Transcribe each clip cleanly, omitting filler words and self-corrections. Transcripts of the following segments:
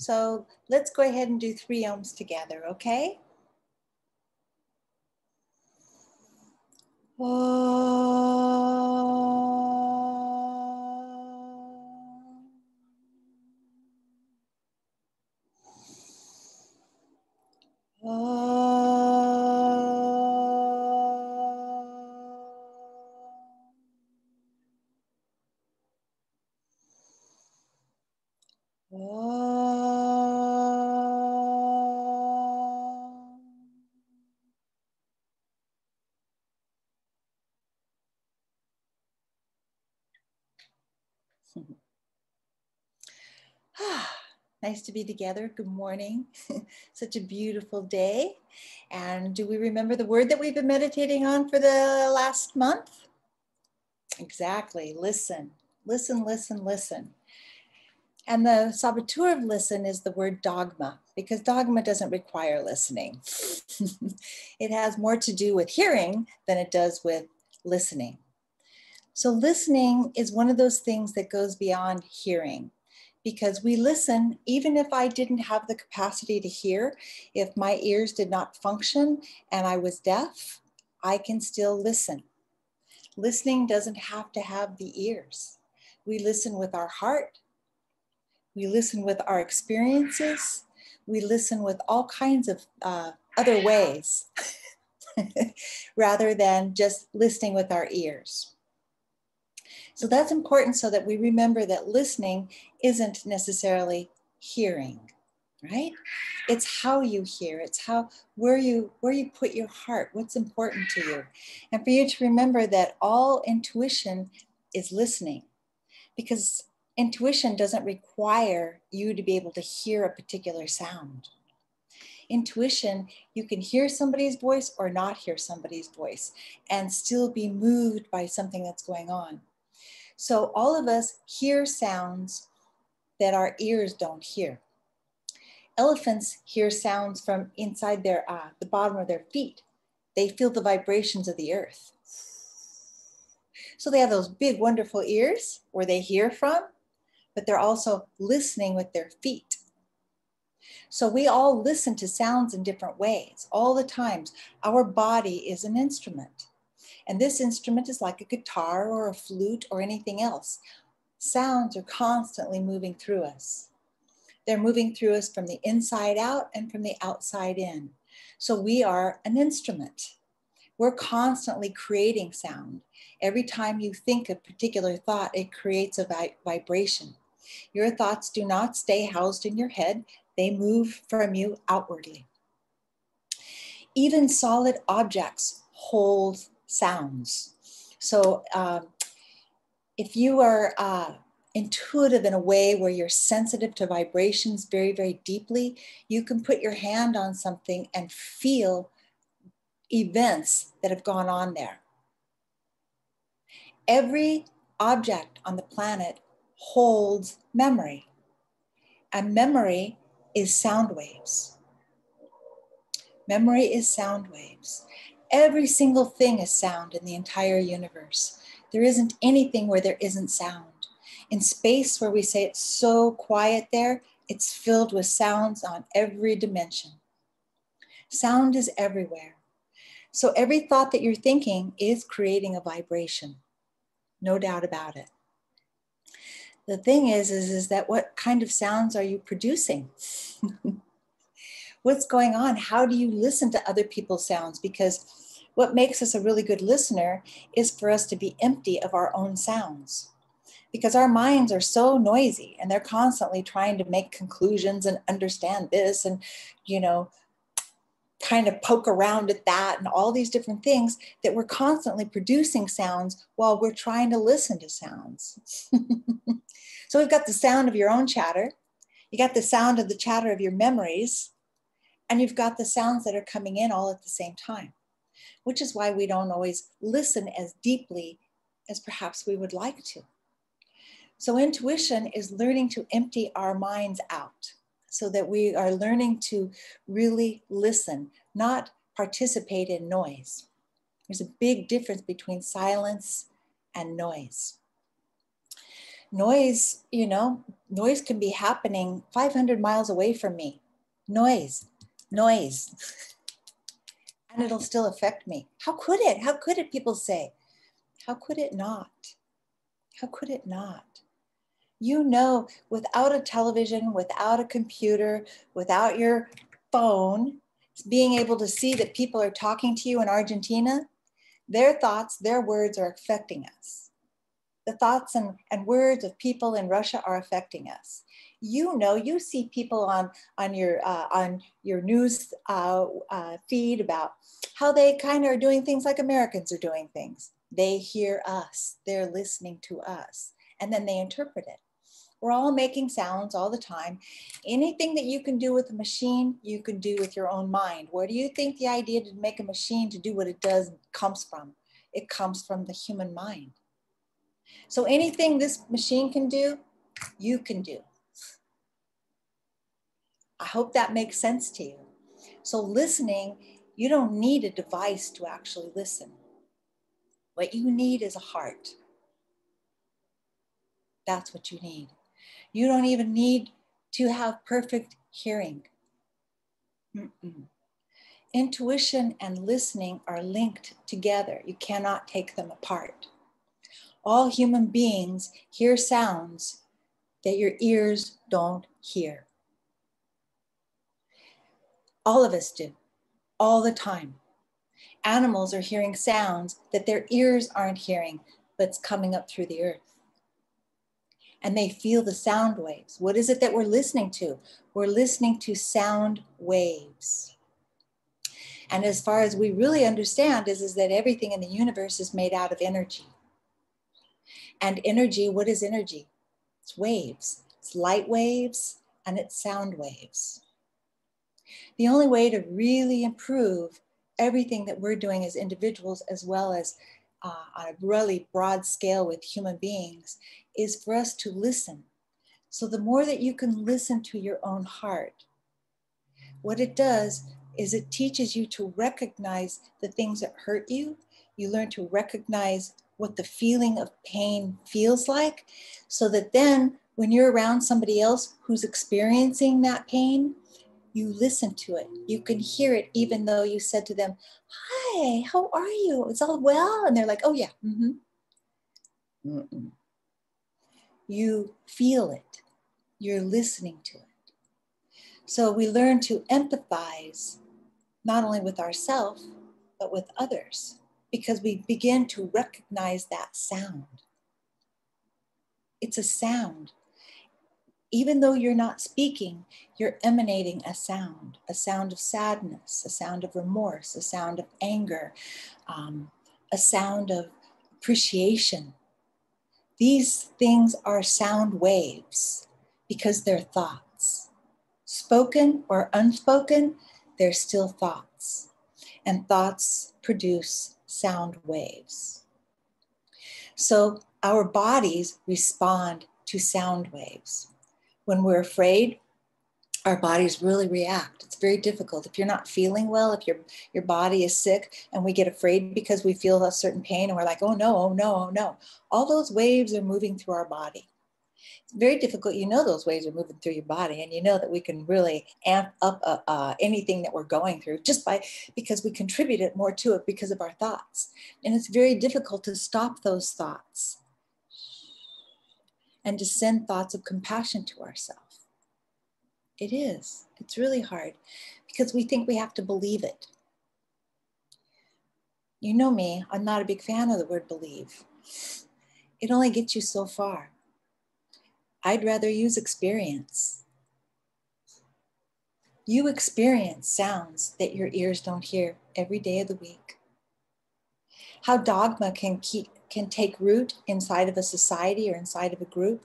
So let's go ahead and do 3 ohms together, okay? Nice to be together. Good morning. Such a beautiful day. And do we remember the word that we've been meditating on for the last month? Exactly. Listen, listen, listen, listen. And the saboteur of listen is the word dogma, because dogma doesn't require listening. It has more to do with hearing than it does with listening. So listening is one of those things that goes beyond hearing, because we listen, even if I didn't have the capacity to hear, if my ears did not function and I was deaf, I can still listen. Listening doesn't have to have the ears. We listen with our heart. We listen with our experiences. We listen with all kinds of other ways rather than just listening with our ears. So that's important so that we remember that listening isn't necessarily hearing, right? It's how you hear. It's where you put your heart, what's important to you. And for you to remember that all intuition is listening, because intuition doesn't require you to be able to hear a particular sound. Intuition, you can hear somebody's voice or not hear somebody's voice and still be moved by something that's going on. So all of us hear sounds that our ears don't hear. Elephants hear sounds from inside the bottom of their feet. They feel the vibrations of the earth. So they have those big, wonderful ears where they hear from, but they're also listening with their feet. So we all listen to sounds in different ways all the times. Our body is an instrument. And this instrument is like a guitar or a flute or anything else. Sounds are constantly moving through us. They're moving through us from the inside out and from the outside in. So we are an instrument. We're constantly creating sound. Every time you think a particular thought, it creates a vibration. Your thoughts do not stay housed in your head. They move from you outwardly. Even solid objects hold sounds. So if you are intuitive in a way where you're sensitive to vibrations very, very deeply, you can put your hand on something and feel events that have gone on there. Every object on the planet holds memory, and memory is sound waves. Memory is sound waves. Every single thing is sound in the entire universe. There isn't anything where there isn't sound. In space, where we say it's so quiet there, it's filled with sounds on every dimension. Sound is everywhere. So every thought that you're thinking is creating a vibration. No doubt about it. The thing is that what kind of sounds are you producing? What's going on? How do you listen to other people's sounds? Because what makes us a really good listener is for us to be empty of our own sounds. Because our minds are so noisy and they're constantly trying to make conclusions and understand this and, kind of poke around at that and all these different things, that we're constantly producing sounds while we're trying to listen to sounds. So we've got the sound of your own chatter. You got the sound of the chatter of your memories. And you've got the sounds that are coming in all at the same time, which is why we don't always listen as deeply as perhaps we would like to. So intuition is learning to empty our minds out so that we are learning to really listen, not participate in noise. There's a big difference between silence and noise. Noise, noise can be happening 500 miles away from me. Noise. And it'll still affect me. How could it? How could it, people say? How could it not? How could it not? Without a television, without a computer, without your phone, being able to see that people are talking to you in Argentina, their thoughts, their words are affecting us. The thoughts and words of people in Russia are affecting us. You see people on your news feed about how they kind of are doing things like Americans are doing things. They hear us, they're listening to us, and then they interpret it. We're all making sounds all the time. Anything that you can do with a machine, you can do with your own mind. Where do you think the idea to make a machine to do what it does comes from? It comes from the human mind. So anything this machine can do, you can do. I hope that makes sense to you. So listening, you don't need a device to actually listen. What you need is a heart. That's what you need. You don't even need to have perfect hearing. Intuition and listening are linked together. You cannot take them apart. All human beings hear sounds that your ears don't hear. All of us do, all the time. Animals are hearing sounds that their ears aren't hearing, but it's coming up through the earth. And they feel the sound waves. What is it that we're listening to? We're listening to sound waves. And as far as we really understand is that everything in the universe is made out of energy. And energy, what is energy? It's waves. It's light waves and it's sound waves. The only way to really improve everything that we're doing as individuals, as well as on a really broad scale with human beings, is for us to listen. So the more that you can listen to your own heart, what it does is it teaches you to recognize the things that hurt you. You learn to recognize what the feeling of pain feels like, so that then when you're around somebody else who's experiencing that pain, you listen to it. You can hear it even though you said to them, "Hi, how are you? It's all well?" And they're like, "Oh yeah, You feel it. You're listening to it. So we learn to empathize not only with ourselves, but with others, because we begin to recognize that sound. It's a sound. Even though you're not speaking, you're emanating a sound of sadness, a sound of remorse, a sound of anger, a sound of appreciation. These things are sound waves because they're thoughts. Spoken or unspoken, they're still thoughts. And thoughts produce sound waves. So our bodies respond to sound waves. When we're afraid, our bodies really react. It's very difficult. If you're not feeling well, if your body is sick and we get afraid because we feel a certain pain and we're like, oh no, oh no, oh no. All those waves are moving through our body. It's very difficult. Those waves are moving through your body, and that we can really amp up anything that we're going through because we contributed more to it because of our thoughts. And it's very difficult to stop those thoughts and to send thoughts of compassion to ourselves. It is. It's really hard because we think we have to believe it. You know me, I'm not a big fan of the word believe. It only gets you so far. I'd rather use experience. You experience sounds that your ears don't hear every day of the week. How dogma can take root inside of a society or inside of a group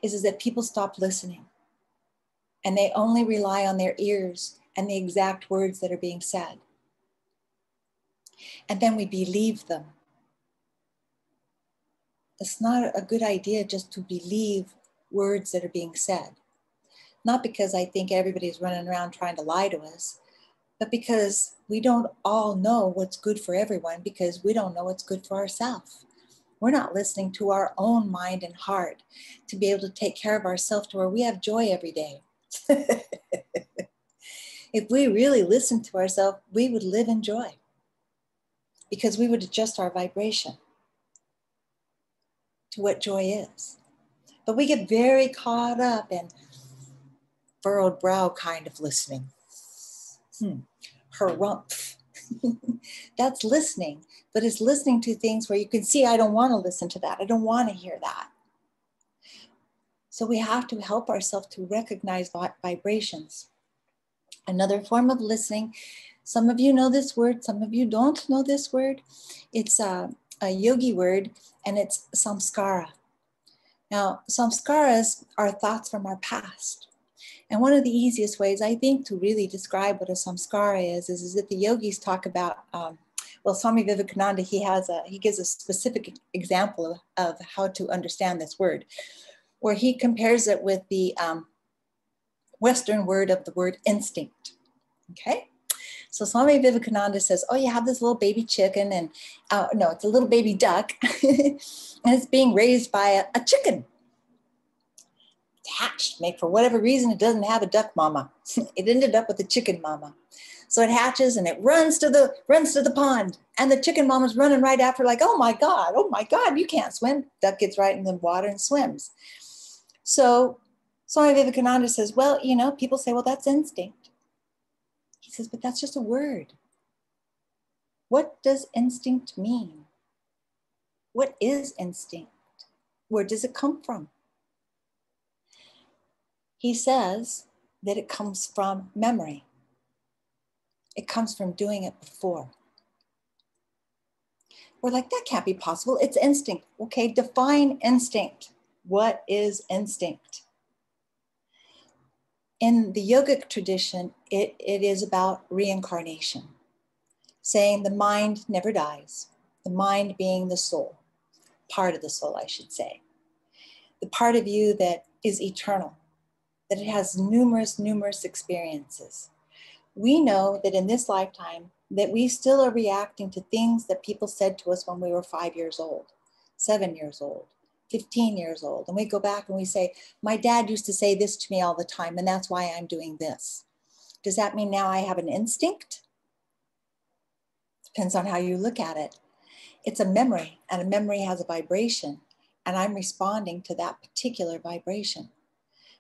is that people stop listening. And they only rely on their ears and the exact words that are being said. And then we believe them. It's not a good idea just to believe words that are being said. Not because I think everybody's running around trying to lie to us, but because we don't all know what's good for everyone, because we don't know what's good for ourselves. We're not listening to our own mind and heart to be able to take care of ourselves to where we have joy every day. If we really listened to ourselves, we would live in joy because we would adjust our vibration to what joy is. But we get very caught up in furrowed brow kind of listening. Harumph. That's listening, but it's listening to things where you can see, I don't want to listen to that. I don't want to hear that. So we have to help ourselves to recognize vibrations. Another form of listening, some of you know this word, some of you don't know this word. It's a yogi word, and it's samskara. Now, samskaras are thoughts from our past. And one of the easiest ways, I think, to really describe what a samskara is that the yogis talk about, Swami Vivekananda, he gives a specific example of how to understand this word, where he compares it with the Western word of the word instinct, okay? So Swami Vivekananda says, oh, you have this little baby chicken, and no, it's a little baby duck, and it's being raised by a chicken. Hatched, for whatever reason, it doesn't have a duck mama. It ended up with a chicken mama. So it hatches and it runs to the pond, and the chicken mama's running right after, like, oh my God, you can't swim. Duck gets right in the water and swims. So Swami Vivekananda says, well, people say, well, that's instinct. He says, but that's just a word. What does instinct mean? What is instinct? Where does it come from? He says that it comes from memory. It comes from doing it before. We're like, that can't be possible. It's instinct. Okay, define instinct. What is instinct? In the yogic tradition, it is about reincarnation, saying the mind never dies, the mind being the soul, part of the soul, I should say. The part of you that is eternal, that it has numerous experiences. We know that in this lifetime that we still are reacting to things that people said to us when we were 5 years old, 7 years old, 15 years old. And we go back and we say, my dad used to say this to me all the time, and that's why I'm doing this. Does that mean now I have an instinct? Depends on how you look at it. It's a memory, and a memory has a vibration, and I'm responding to that particular vibration.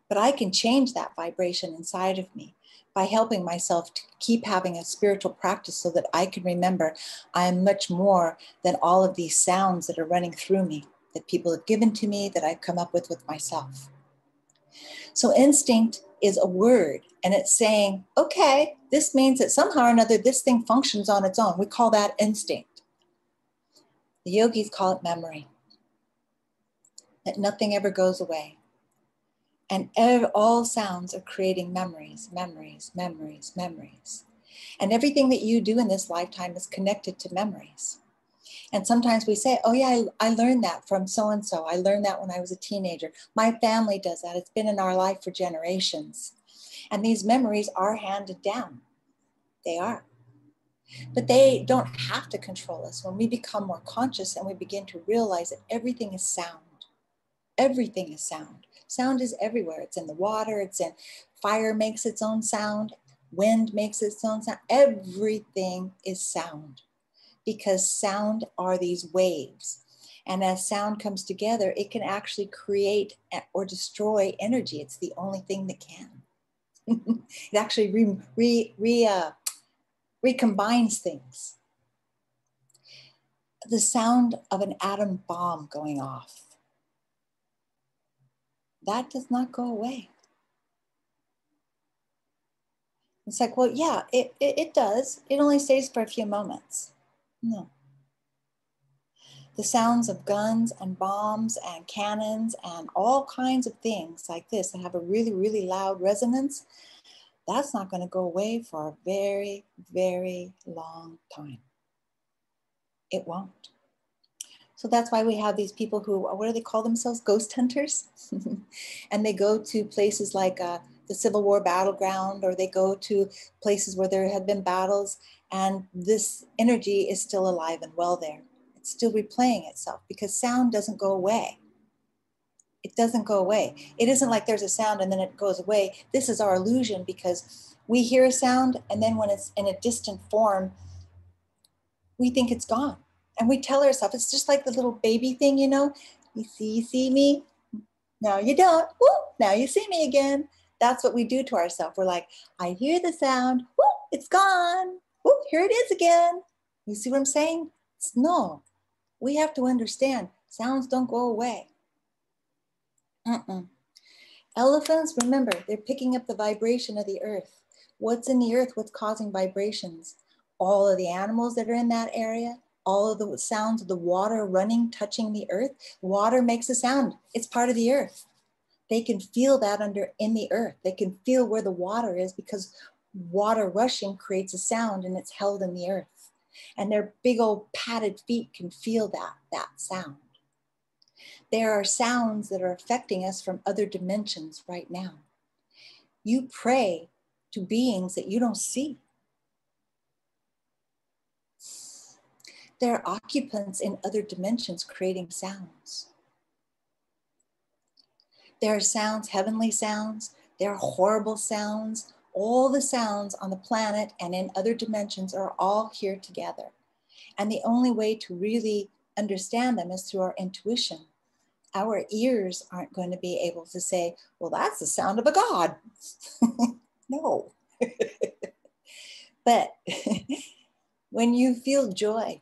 But I can change that vibration inside of me by helping myself to keep having a spiritual practice so that I can remember I am much more than all of these sounds that are running through me, that people have given to me, that I've come up with myself. So instinct is a word, and it's saying, okay, this means that somehow or another this thing functions on its own. We call that instinct. The yogis call it memory, that nothing ever goes away. And all sounds are creating memories. And everything that you do in this lifetime is connected to memories. And sometimes we say, oh yeah, I learned that from so-and-so. I learned that when I was a teenager. My family does that. It's been in our life for generations. And these memories are handed down. They are. But they don't have to control us. When we become more conscious and we begin to realize that everything is sound. Everything is sound. Sound is everywhere. It's in the water. It's in fire makes its own sound. Wind makes its own sound. Everything is sound because sound are these waves. And as sound comes together, it can actually create or destroy energy. It's the only thing that can. It actually recombines things. The sound of an atom bomb going off. That does not go away. It's like, well, yeah, it does. It only stays for a few moments. No. The sounds of guns and bombs and cannons and all kinds of things like this that have a really loud resonance, that's not going to go away for a very, very long time. It won't. So that's why we have these people who, what do they call themselves? Ghost hunters. And they go to places like the Civil War battleground, or they go to places where there have been battles, and this energy is still alive and well there. It's still replaying itself because sound doesn't go away. It doesn't go away. It isn't like there's a sound and then it goes away. This is our illusion because we hear a sound and then when it's in a distant form, we think it's gone. And we tell ourselves, it's just like the little baby thing, you know, you see me, now you don't, woo, now you see me again. That's what we do to ourselves. We're like, I hear the sound, woo, it's gone, woo, here it is again. You see what I'm saying? No, we have to understand, sounds don't go away. Elephants, remember, they're picking up the vibration of the earth. What's in the earth? What's causing vibrations? All of the animals that are in that area, all of the sounds of the water running, touching the earth. Water makes a sound. It's part of the earth. They can feel that in the earth. They can feel where the water is because water rushing creates a sound and it's held in the earth. And their big old padded feet can feel that sound. There are sounds that are affecting us from other dimensions right now. You pray to beings that you don't see. There are occupants in other dimensions creating sounds. There are sounds, heavenly sounds. There are horrible sounds. All the sounds on the planet and in other dimensions are all here together. And the only way to really understand them is through our intuition. Our ears aren't going to be able to say, well, that's the sound of a god. No. But when you feel joy,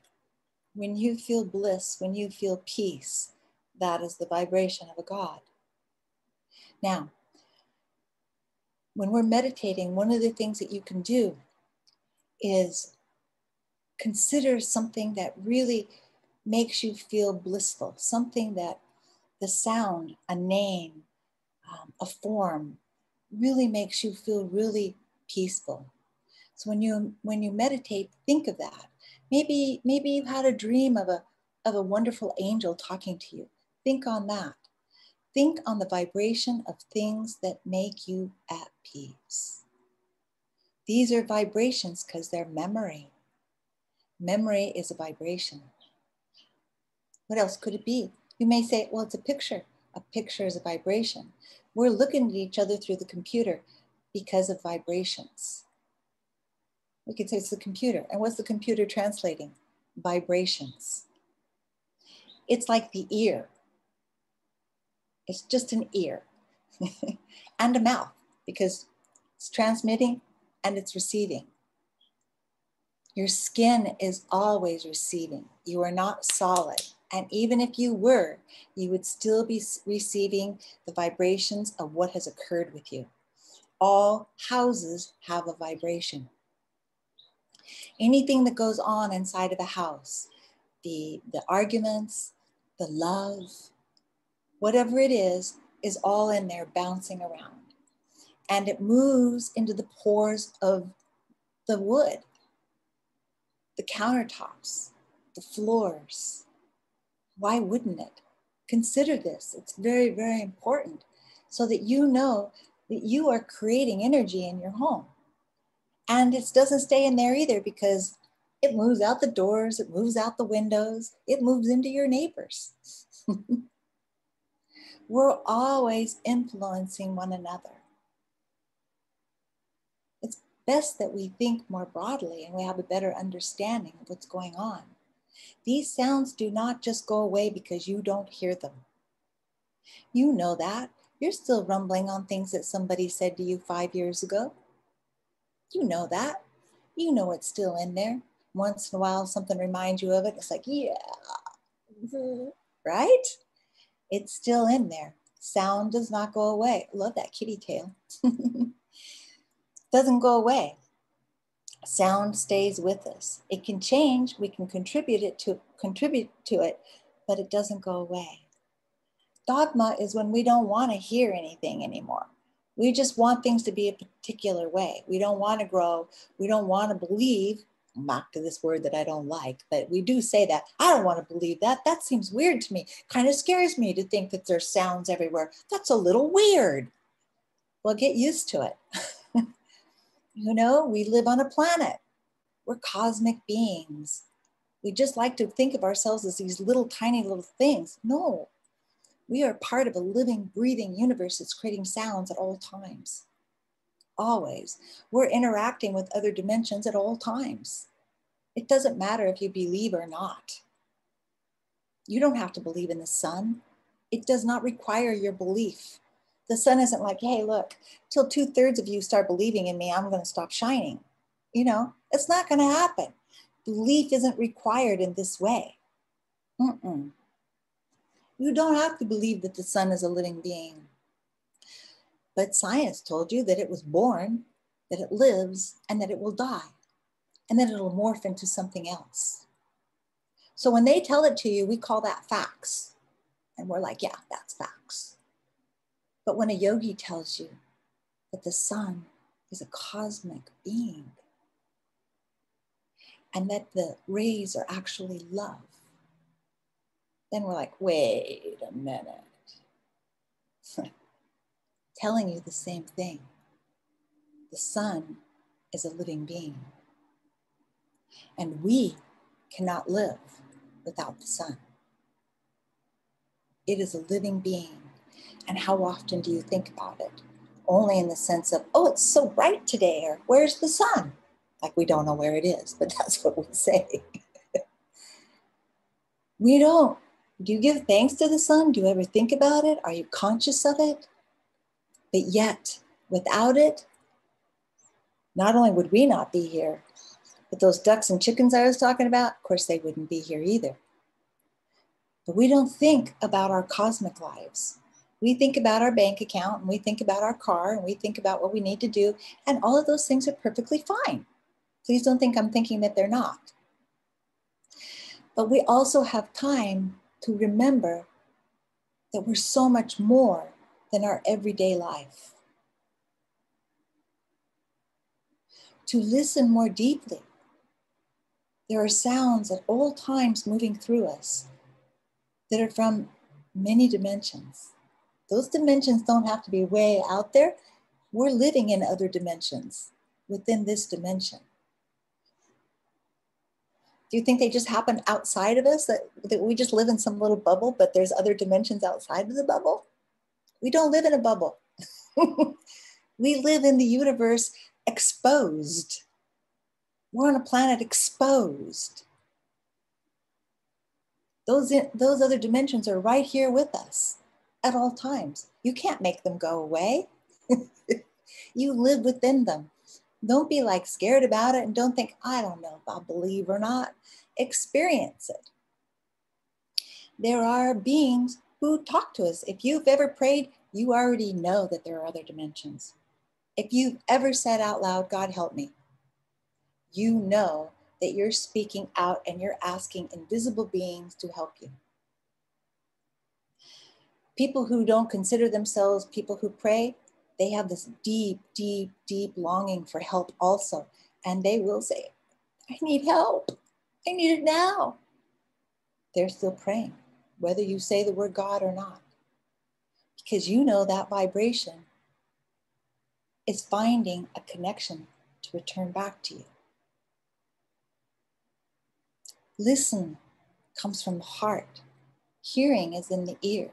when you feel bliss, when you feel peace, that is the vibration of a god. Now, when we're meditating, one of the things that you can do is consider something that really makes you feel blissful, something that the sound, a name, a form, really makes you feel really peaceful. So when you meditate, think of that. Maybe you had a dream of a wonderful angel talking to you. Think on that. Think on the vibration of things that make you at peace. These are vibrations because they're memory. Memory is a vibration. What else could it be? You may say, well, it's a picture. A picture is a vibration. We're looking at each other through the computer because of vibrations. We could say it's the computer. And what's the computer translating? Vibrations. It's like the ear. It's just an ear and a mouth because it's transmitting and it's receiving. Your skin is always receiving. You are not solid. And even if you were, you would still be receiving the vibrations of what has occurred with you. All houses have a vibration. Anything that goes on inside of a house, the arguments, the love, whatever it is all in there bouncing around. And it moves into the pores of the wood, the countertops, the floors. Why wouldn't it? Consider this. It's very, very important so that you know that you are creating energy in your home. And it doesn't stay in there either because it moves out the doors, it moves out the windows, it moves into your neighbors. We're always influencing one another. It's best that we think more broadly and we have a better understanding of what's going on. These sounds do not just go away because you don't hear them. You know that. You're still rumbling on things that somebody said to you 5 years ago. You know that. You know it's still in there. Once in a while, something reminds you of it. It's like, yeah, right? It's still in there. Sound does not go away. I love that kitty tail. Doesn't go away. Sound stays with us. It can change. We can contribute to it, but it doesn't go away. Dogma is when we don't want to hear anything anymore. We just want things to be a particular way. We don't want to grow. We don't want to believe. Back to this word that I don't like, but we do say that. I don't want to believe that. That seems weird to me. Kind of scares me to think that there's sounds everywhere. That's a little weird. Well, get used to it. You know, we live on a planet. We're cosmic beings. We just like to think of ourselves as these little tiny little things. No, we are part of a living, breathing universe that's creating sounds at all times. Always. We're interacting with other dimensions at all times. It doesn't matter if you believe or not. You don't have to believe in the sun. It does not require your belief. The sun isn't like, hey, look, till 2/3 of you start believing in me, I'm going to stop shining. You know, it's not going to happen. Belief isn't required in this way. You don't have to believe that the sun is a living being. But science told you that it was born, that it lives, and that it will die, and then it'll morph into something else. So when they tell it to you, we call that facts. And we're like, yeah, that's facts. But when a yogi tells you that the sun is a cosmic being and that the rays are actually love, then we're like, wait a minute. Telling you the same thing. The sun is a living being. And we cannot live without the sun. It is a living being. And how often do you think about it? Only in the sense of, oh, it's so bright today, or where's the sun? Like we don't know where it is, but that's what we say. We don't. Do you give thanks to the sun? Do you ever think about it? Are you conscious of it? But yet, without it, not only would we not be here, but those ducks and chickens I was talking about, of course, they wouldn't be here either. But we don't think about our cosmic lives. We think about our bank account, and we think about our car, and we think about what we need to do, and all of those things are perfectly fine. Please don't think I'm thinking that they're not. But we also have time to remember that we're so much more than our everyday life. To listen more deeply. There are sounds at all times moving through us that are from many dimensions. Those dimensions don't have to be way out there. We're living in other dimensions within this dimension. Do you think they just happen outside of us, that we just live in some little bubble, but there's other dimensions outside of the bubble? We don't live in a bubble. We live in the universe exposed. We're on a planet exposed. Those other dimensions are right here with us at all times. You can't make them go away. You live within them. Don't be like scared about it and don't think, I don't know if I'll believe or not. Experience it. There are beings who talk to us. If you've ever prayed, you already know that there are other dimensions. If you've ever said out loud, God help me, you know that you're speaking out and you're asking invisible beings to help you. People who don't consider themselves people who pray, they have this deep, deep, deep longing for help also. And they will say, I need help. I need it now. They're still praying, whether you say the word God or not. Because you know that vibration is finding a connection to return back to you. Listen comes from the heart. Hearing is in the ear.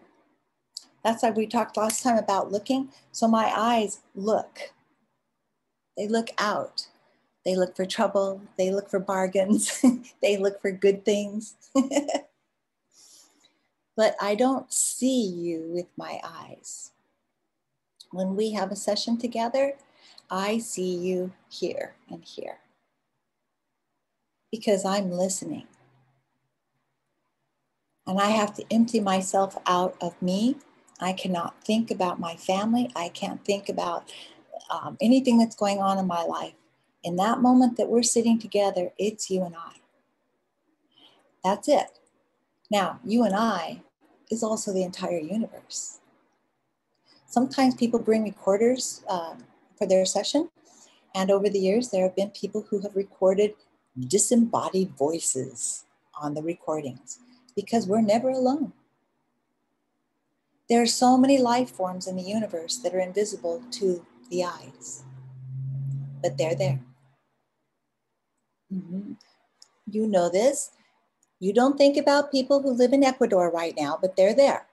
That's why we talked last time about looking. So my eyes look. They look out. They look for trouble. They look for bargains. They look for good things. But I don't see you with my eyes. When we have a session together, I see you here and here. Because I'm listening. And I have to empty myself out of me. I cannot think about my family. I can't think about anything that's going on in my life. In that moment that we're sitting together, it's you and I. That's it. Now, you and I is also the entire universe. Sometimes people bring recorders for their session. And over the years, there have been people who have recorded disembodied voices on the recordings because we're never alone. There are so many life forms in the universe that are invisible to the eyes, but they're there. Mm-hmm. You know this. You don't think about people who live in Ecuador right now, but they're there.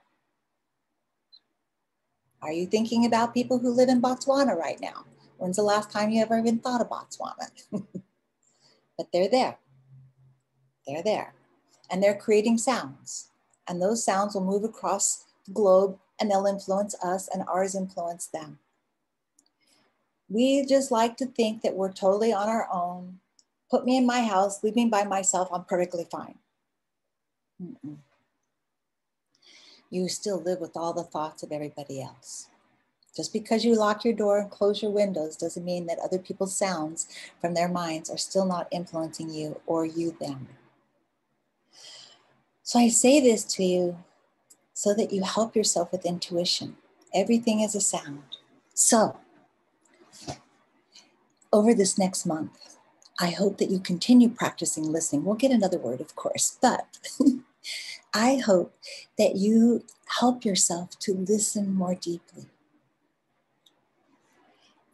Are you thinking about people who live in Botswana right now? When's the last time you ever even thought of Botswana? But they're there. They're there. And they're creating sounds. And those sounds will move across the globe and they'll influence us and ours influence them. We just like to think that we're totally on our own. Put me in my house, leave me by myself, I'm perfectly fine. Mm-mm. You still live with all the thoughts of everybody else. Just because you lock your door and close your windows doesn't mean that other people's sounds from their minds are still not influencing you or you them. So I say this to you so that you help yourself with intuition. Everything is a sound. So over this next month, I hope that you continue practicing listening. We'll get another word, of course, but I hope that you help yourself to listen more deeply.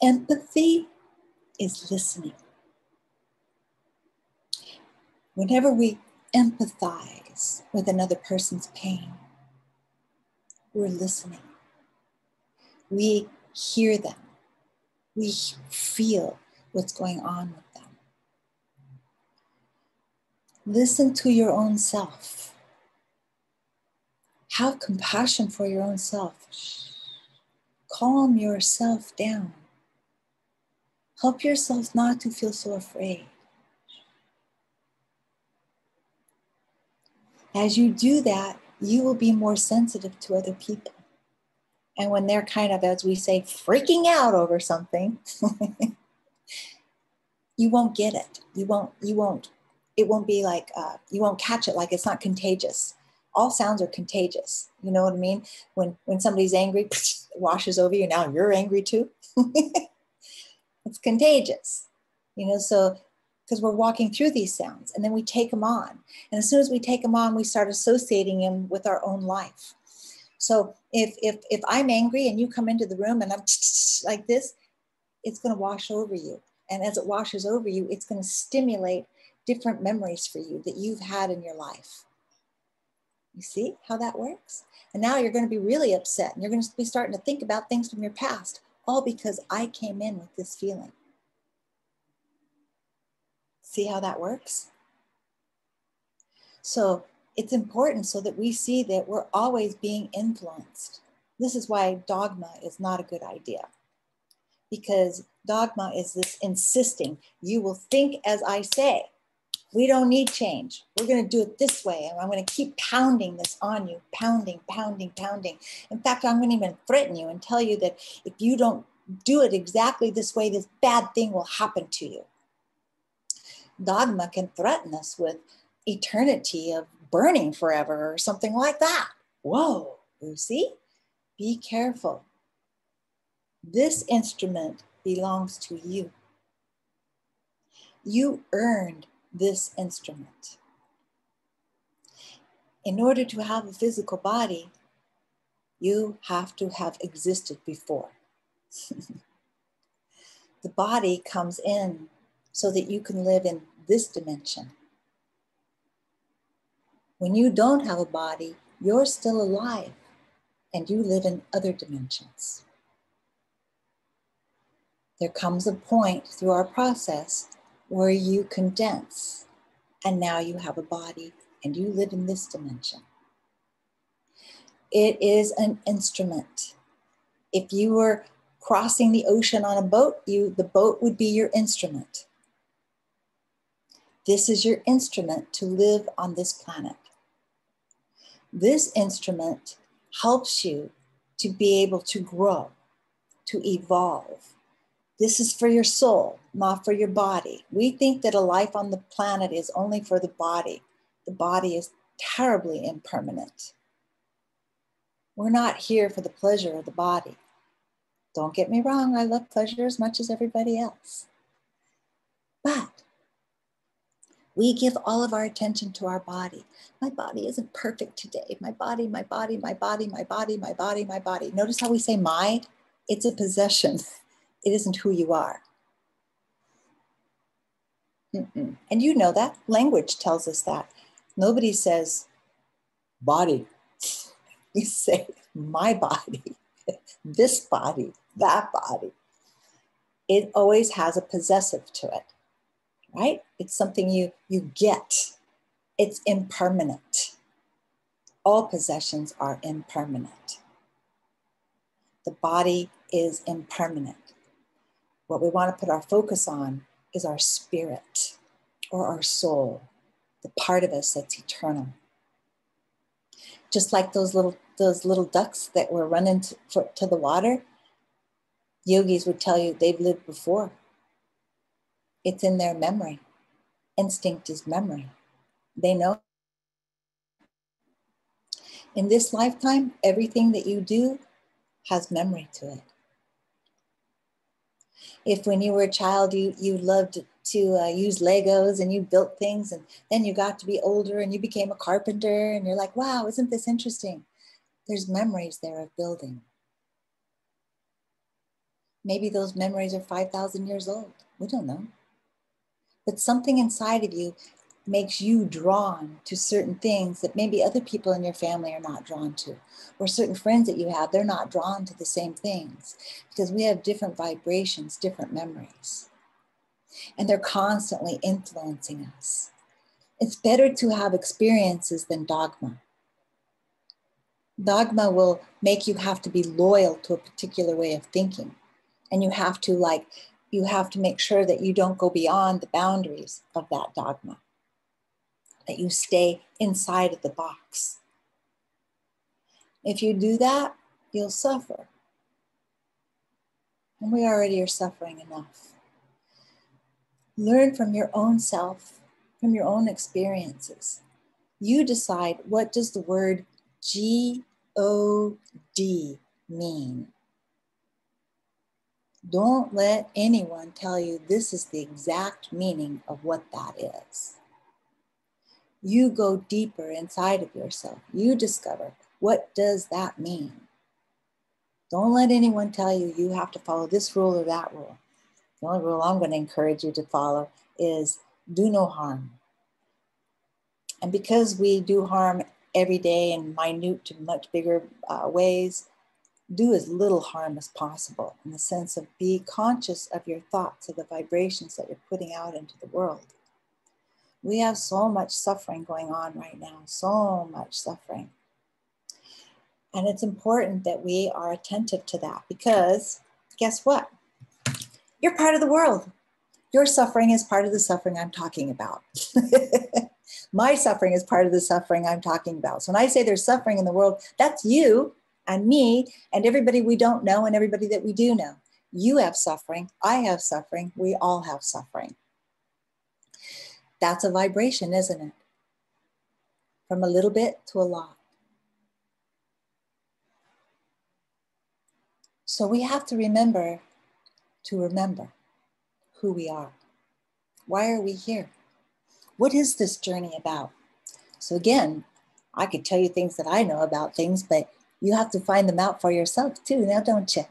Empathy is listening. Whenever we empathize with another person's pain, we're listening. We hear them. We feel what's going on with them. Listen to your own self. Have compassion for your own self. Calm yourself down. Help yourself not to feel so afraid. As you do that, you will be more sensitive to other people. And when they're kind of, as we say, freaking out over something, you won't get it. It won't be like, you won't catch it like it's not contagious. All sounds are contagious. You know what I mean? When somebody's angry, it washes over you. Now you're angry too. It's contagious, so because we're walking through these sounds and then we take them on. And as soon as we take them on, we start associating them with our own life. So if I'm angry and you come into the room and I'm like this, it's going to wash over you. And as it washes over you, it's going to stimulate different memories for you that you've had in your life. You see how that works? And now you're going to be really upset and you're going to be starting to think about things from your past, all because I came in with this feeling. See how that works? So it's important so that we see that we're always being influenced. This is why dogma is not a good idea. Because dogma is this insisting, you will think as I say. We don't need change. We're going to do it this way. And I'm going to keep pounding this on you, pounding, pounding, pounding. In fact, I'm going to even threaten you and tell you that if you don't do it exactly this way, this bad thing will happen to you. Dogma can threaten us with eternity of burning forever or something like that. Whoa, you see? Be careful. This instrument belongs to you. You earned this instrument. In order to have a physical body, you have to have existed before. The body comes in so that you can live in this dimension. When you don't have a body, you're still alive and you live in other dimensions. There comes a point through our process where you condense and now you have a body and you live in this dimension. It is an instrument. If you were crossing the ocean on a boat, the boat would be your instrument. This is your instrument to live on this planet. This instrument helps you to be able to grow, to evolve. This is for your soul, not for your body. We think that a life on the planet is only for the body. The body is terribly impermanent. We're not here for the pleasure of the body. Don't get me wrong, I love pleasure as much as everybody else. But we give all of our attention to our body. My body isn't perfect today. My body, my body, my body, my body, my body, my body. Notice how we say my? It's a possession. It isn't who you are. And you know that. Language tells us that. Nobody says body. You say my body, this body, that body. It always has a possessive to it, right? It's something you get. It's impermanent. All possessions are impermanent. The body is impermanent. What we want to put our focus on is our spirit or our soul, the part of us that's eternal. Just like those little ducks that were running to the water, yogis would tell you they've lived before. It's in their memory. Instinct is memory. They know. In this lifetime, everything that you do has memory to it. If when you were a child, you loved to use Legos and you built things, and then you got to be older and you became a carpenter and you're like, wow, isn't this interesting? There's memories there of building. Maybe those memories are 5,000 years old. We don't know. But something inside of you makes you drawn to certain things that maybe other people in your family are not drawn to, or certain friends that you have, they're not drawn to the same things because we have different vibrations, different memories, and they're constantly influencing us. It's better to have experiences than dogma. Dogma will make you have to be loyal to a particular way of thinking, and you have to make sure that you don't go beyond the boundaries of that dogma, that you stay inside of the box. If you do that, you'll suffer. And we already are suffering enough. Learn from your own self, from your own experiences. You decide, what does the word G-O-D mean? Don't let anyone tell you this is the exact meaning of what that is. You go deeper inside of yourself. You discover, what does that mean? Don't let anyone tell you you have to follow this rule or that rule. The only rule I'm going to encourage you to follow is do no harm. And because we do harm every day in minute to much bigger ways, do as little harm as possible, in the sense of be conscious of your thoughts, of the vibrations that you're putting out into the world. We have so much suffering going on right now, so much suffering. And it's important that we are attentive to that, because guess what? You're part of the world. Your suffering is part of the suffering I'm talking about. My suffering is part of the suffering I'm talking about. So when I say there's suffering in the world, that's you and me and everybody we don't know and everybody that we do know. You have suffering. I have suffering. We all have suffering. That's a vibration, isn't it? From a little bit to a lot. So we have to remember who we are. Why are we here? What is this journey about? So again, I could tell you things that I know about things, but you have to find them out for yourself too, now don't you?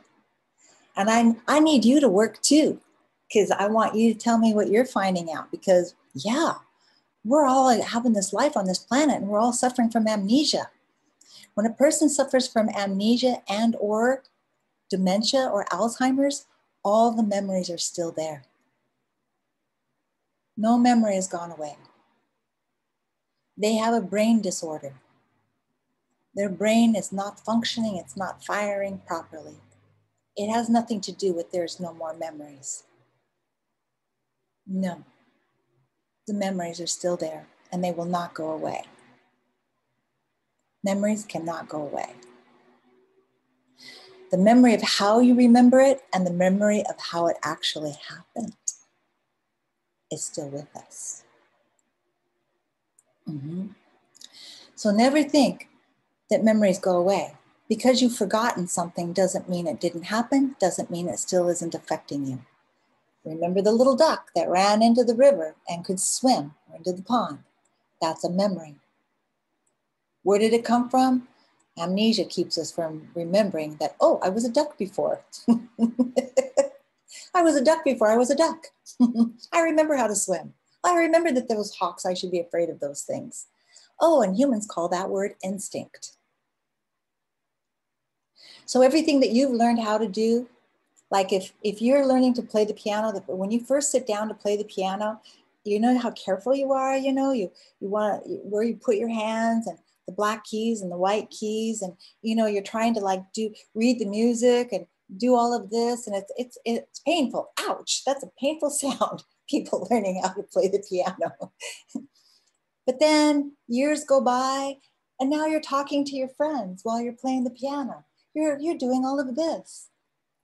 And I need you to work too, because I want you to tell me what you're finding out, because yeah, we're all having this life on this planet and we're all suffering from amnesia. When a person suffers from amnesia and or dementia or Alzheimer's, all the memories are still there. No memory has gone away. They have a brain disorder. Their brain is not functioning, it's not firing properly. It has nothing to do with there's no more memories. No, the memories are still there and they will not go away. Memories cannot go away. The memory of how you remember it and the memory of how it actually happened is still with us. So never think that memories go away. Because you've forgotten something doesn't mean it didn't happen, doesn't mean it still isn't affecting you. Remember the little duck that ran into the river and could swim, or into the pond. That's a memory. Where did it come from? Amnesia keeps us from remembering that, oh, I was a duck before. I was a duck before I was a duck. I remember how to swim. I remember that those hawks, I should be afraid of those things. Oh, and humans call that word instinct. So everything that you've learned how to do, like if you're learning to play the piano, when you first sit down to play the piano, you know how careful you are, you know, you want where you put your hands and the black keys and the white keys, and you know, you're trying to like read the music and do all of this, and it's painful. Ouch, that's a painful sound. People learning how to play the piano. But then years go by, and now you're talking to your friends while you're playing the piano. You're doing all of this.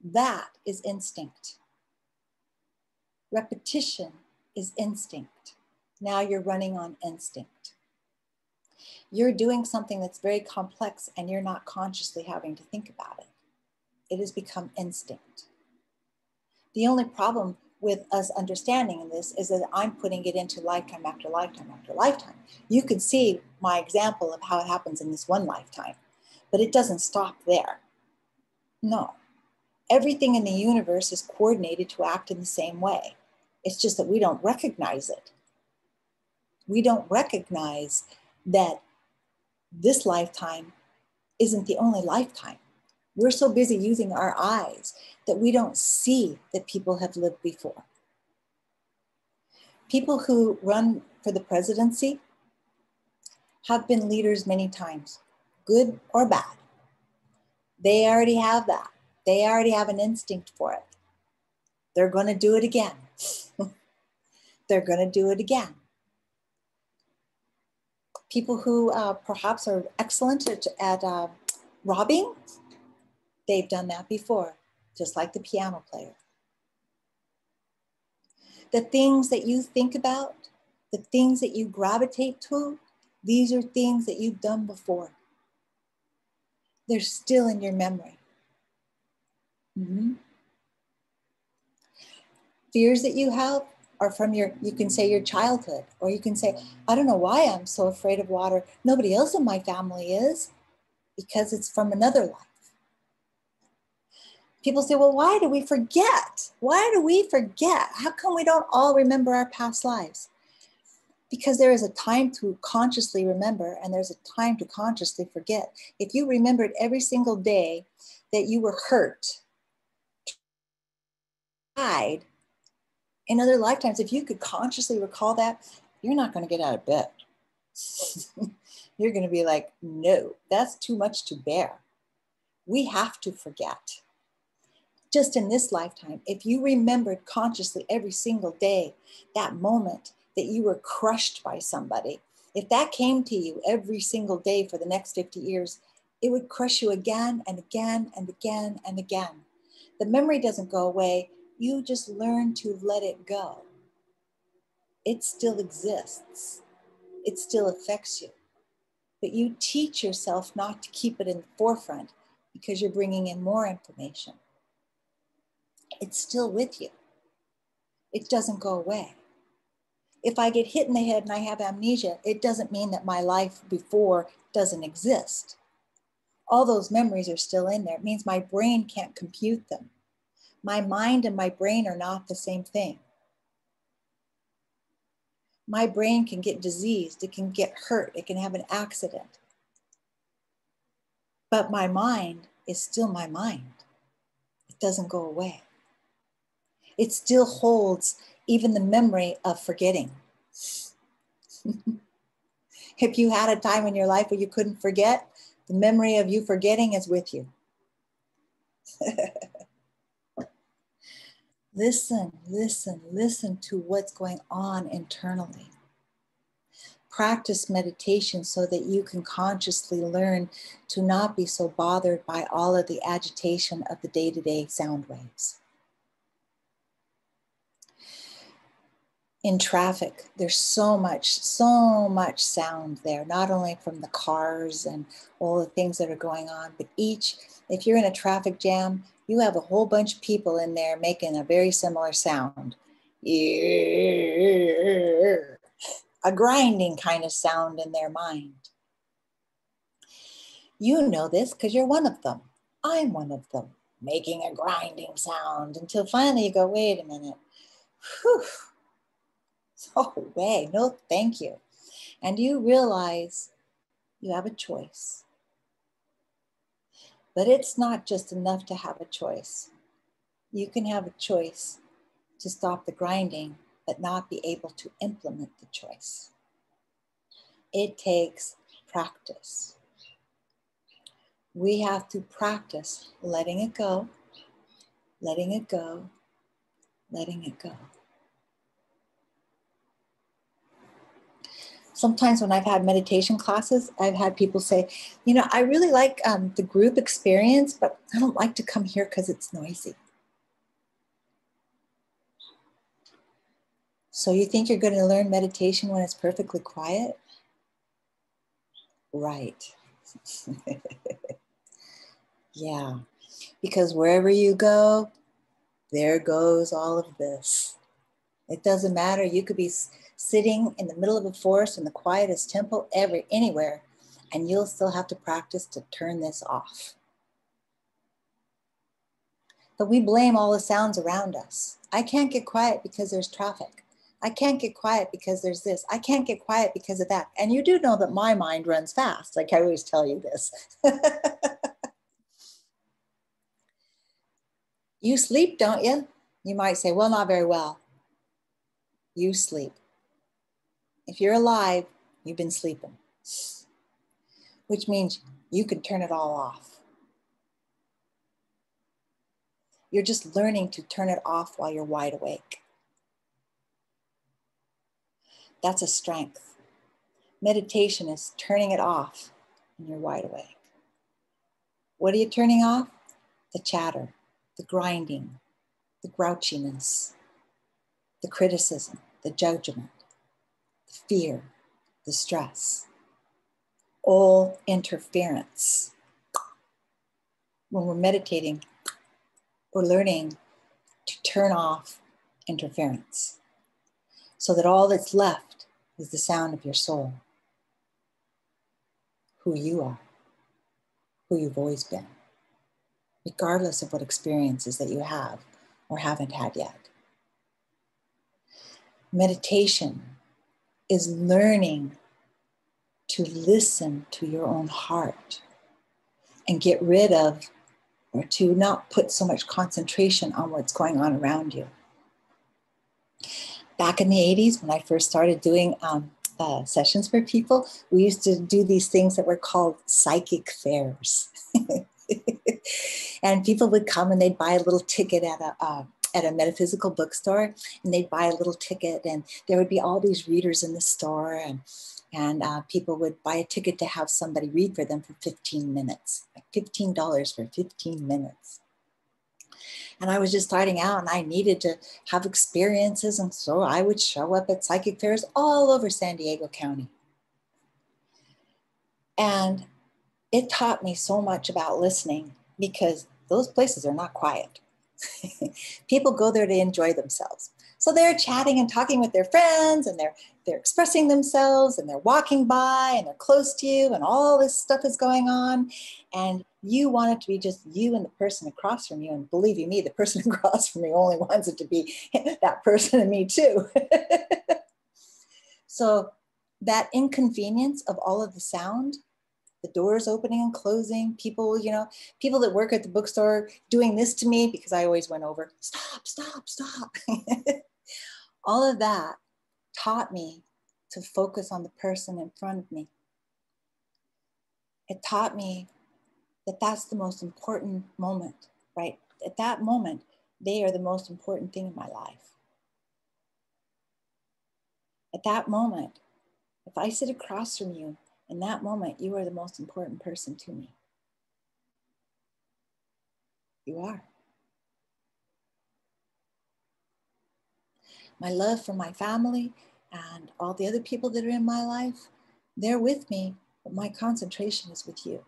That is instinct. Repetition is instinct. Now you're running on instinct. You're doing something that's very complex and you're not consciously having to think about it. It has become instinct. The only problem with us understanding this is that I'm putting it into lifetime after lifetime after lifetime. You can see my example of how it happens in this one lifetime, but it doesn't stop there. No. Everything in the universe is coordinated to act in the same way. It's just that we don't recognize it. We don't recognize that this lifetime isn't the only lifetime. We're so busy using our eyes that we don't see that people have lived before. People who run for the presidency have been leaders many times, good or bad. They already have that. They already have an instinct for it. They're going to do it again. They're going to do it again. People who perhaps are excellent at robbing, they've done that before, just like the piano player. The things that you think about, the things that you gravitate to, these are things that you've done before. They're still in your memory. Mm-hmm. Fears that you have are from you can say your childhood, or you can say, I don't know why I'm so afraid of water. Nobody else in my family is, because it's from another life. People say, well, why do we forget? Why do we forget? How come we don't all remember our past lives? Because there is a time to consciously remember and there's a time to consciously forget. If you remembered every single day that you were hurt, died, in other lifetimes, if you could consciously recall that, you're not going to get out of bed. You're going to be like, no, that's too much to bear. We have to forget. Just in this lifetime, if you remembered consciously every single day, that moment that you were crushed by somebody, if that came to you every single day for the next 50 years, it would crush you again and again and again and again. The memory doesn't go away. You just learn to let it go. It still exists. It still affects you. But you teach yourself not to keep it in the forefront because you're bringing in more information. It's still with you. It doesn't go away. If I get hit in the head and I have amnesia, it doesn't mean that my life before doesn't exist. All those memories are still in there. It means my brain can't compute them. My mind and my brain are not the same thing. My brain can get diseased, it can get hurt, it can have an accident. But my mind is still my mind. It doesn't go away. It still holds even the memory of forgetting. If you had a time in your life where you couldn't forget, the memory of you forgetting is with you. Listen, listen, listen to what's going on internally. Practice meditation so that you can consciously learn to not be so bothered by all of the agitation of the day-to-day sound waves. In traffic, there's so much sound there, not only from the cars and all the things that are going on, but if you're in a traffic jam, you have a whole bunch of people in there making a very similar sound. A grinding kind of sound in their mind. You know this because you're one of them. I'm one of them, making a grinding sound until finally you go, wait a minute. Whew. Oh, way, no, thank you. and you realize you have a choice. But it's not just enough to have a choice. You can have a choice to stop the grinding, but not be able to implement the choice. It takes practice. We have to practice letting it go, letting it go, letting it go. Sometimes when I've had meditation classes, I've had people say, you know, I really like the group experience, but I don't like to come here because it's noisy. So you think you're going to learn meditation when it's perfectly quiet? Right. Yeah, because wherever you go, there goes all of this. It doesn't matter. You could be sitting in the middle of a forest in the quietest temple anywhere, and you'll still have to practice to turn this off. But we blame all the sounds around us. I can't get quiet because there's traffic. I can't get quiet because there's this. I can't get quiet because of that. And you do know that my mind runs fast. Like I always tell you this. You sleep, don't you? You might say, well, not very well. You sleep. If you're alive, you've been sleeping, which means you can turn it all off. You're just learning to turn it off while you're wide awake. That's a strength. Meditation is turning it off when you're wide awake. What are you turning off? The chatter, the grinding, the grouchiness, the criticism, the judgment, the fear, the stress, all interference. When we're meditating, we're learning to turn off interference so that all that's left is the sound of your soul, who you are, who you've always been, regardless of what experiences that you have or haven't had yet. Meditation is learning to listen to your own heart and get rid of, or to not put so much concentration on what's going on around you. Back in the 80s, when I first started doing sessions for people, we used to do these things that were called psychic fairs. And people would come and they'd buy a little ticket at a metaphysical bookstore, and they'd buy a little ticket, and there would be all these readers in the store, and people would buy a ticket to have somebody read for them for 15 minutes, like $15 for 15 minutes. And I was just starting out and I needed to have experiences. And so I would show up at psychic fairs all over San Diego County. And it taught me so much about listening, because those places are not quiet. People go there to enjoy themselves. So they're chatting and talking with their friends, and they're expressing themselves, and they're walking by, and they're close to you, and all this stuff is going on. And you want it to be just you and the person across from you. And believe you me, the person across from me only wants it to be that person and me too. So that inconvenience of all of the sound, the doors opening and closing, people that work at the bookstore doing this to me because I always went over, stop, stop, stop. All of that taught me to focus on the person in front of me. It taught me that that's the most important moment, right? At that moment, they are the most important thing in my life. At that moment, if I sit across from you, in that moment, you are the most important person to me. You are. My love for my family and all the other people that are in my life, they're with me, but my concentration is with you.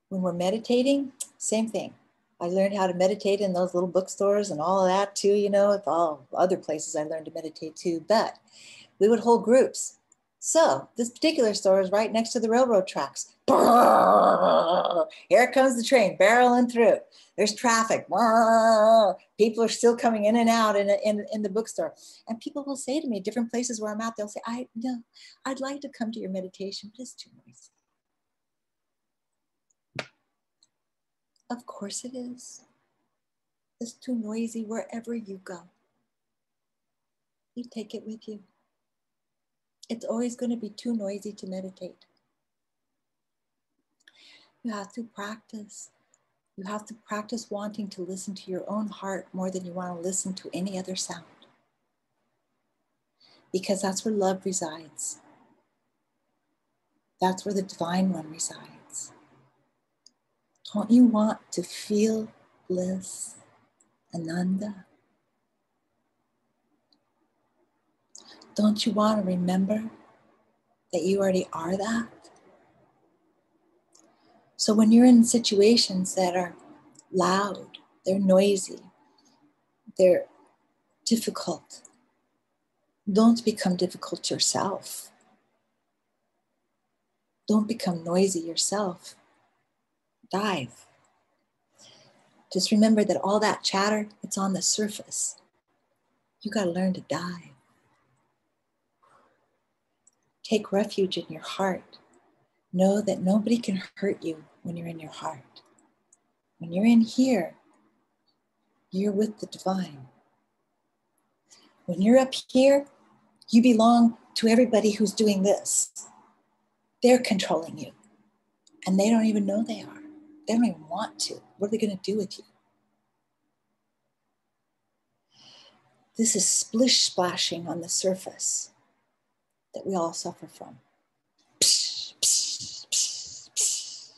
When we're meditating, same thing. I learned how to meditate in those little bookstores and all of that too, with all other places I learned to meditate too. But we would hold groups. So this particular store is right next to the railroad tracks. Here comes the train barreling through. There's traffic. People are still coming in and out in the bookstore. And people will say to me, different places where I'm at, they'll say, I'd like to come to your meditation, but it's too noisy. Of course it is. It's too noisy wherever you go. You take it with you. It's always going to be too noisy to meditate. You have to practice. You have to practice wanting to listen to your own heart more than you want to listen to any other sound. Because that's where love resides. That's where the Divine One resides. Don't you want to feel bliss, Ananda? Don't you want to remember that you already are that? So when you're in situations that are loud, they're noisy, they're difficult, don't become difficult yourself. Don't become noisy yourself. Dive. Just remember that all that chatter, it's on the surface. You got to learn to dive. Take refuge in your heart. Know that nobody can hurt you when you're in your heart. When you're in here, you're with the divine. When you're up here, you belong to everybody who's doing this. They're controlling you. And they don't even know they are. They don't even want to. What are they going to do with you? This is splish splashing on the surface that we all suffer from. Psh, psh, psh, psh.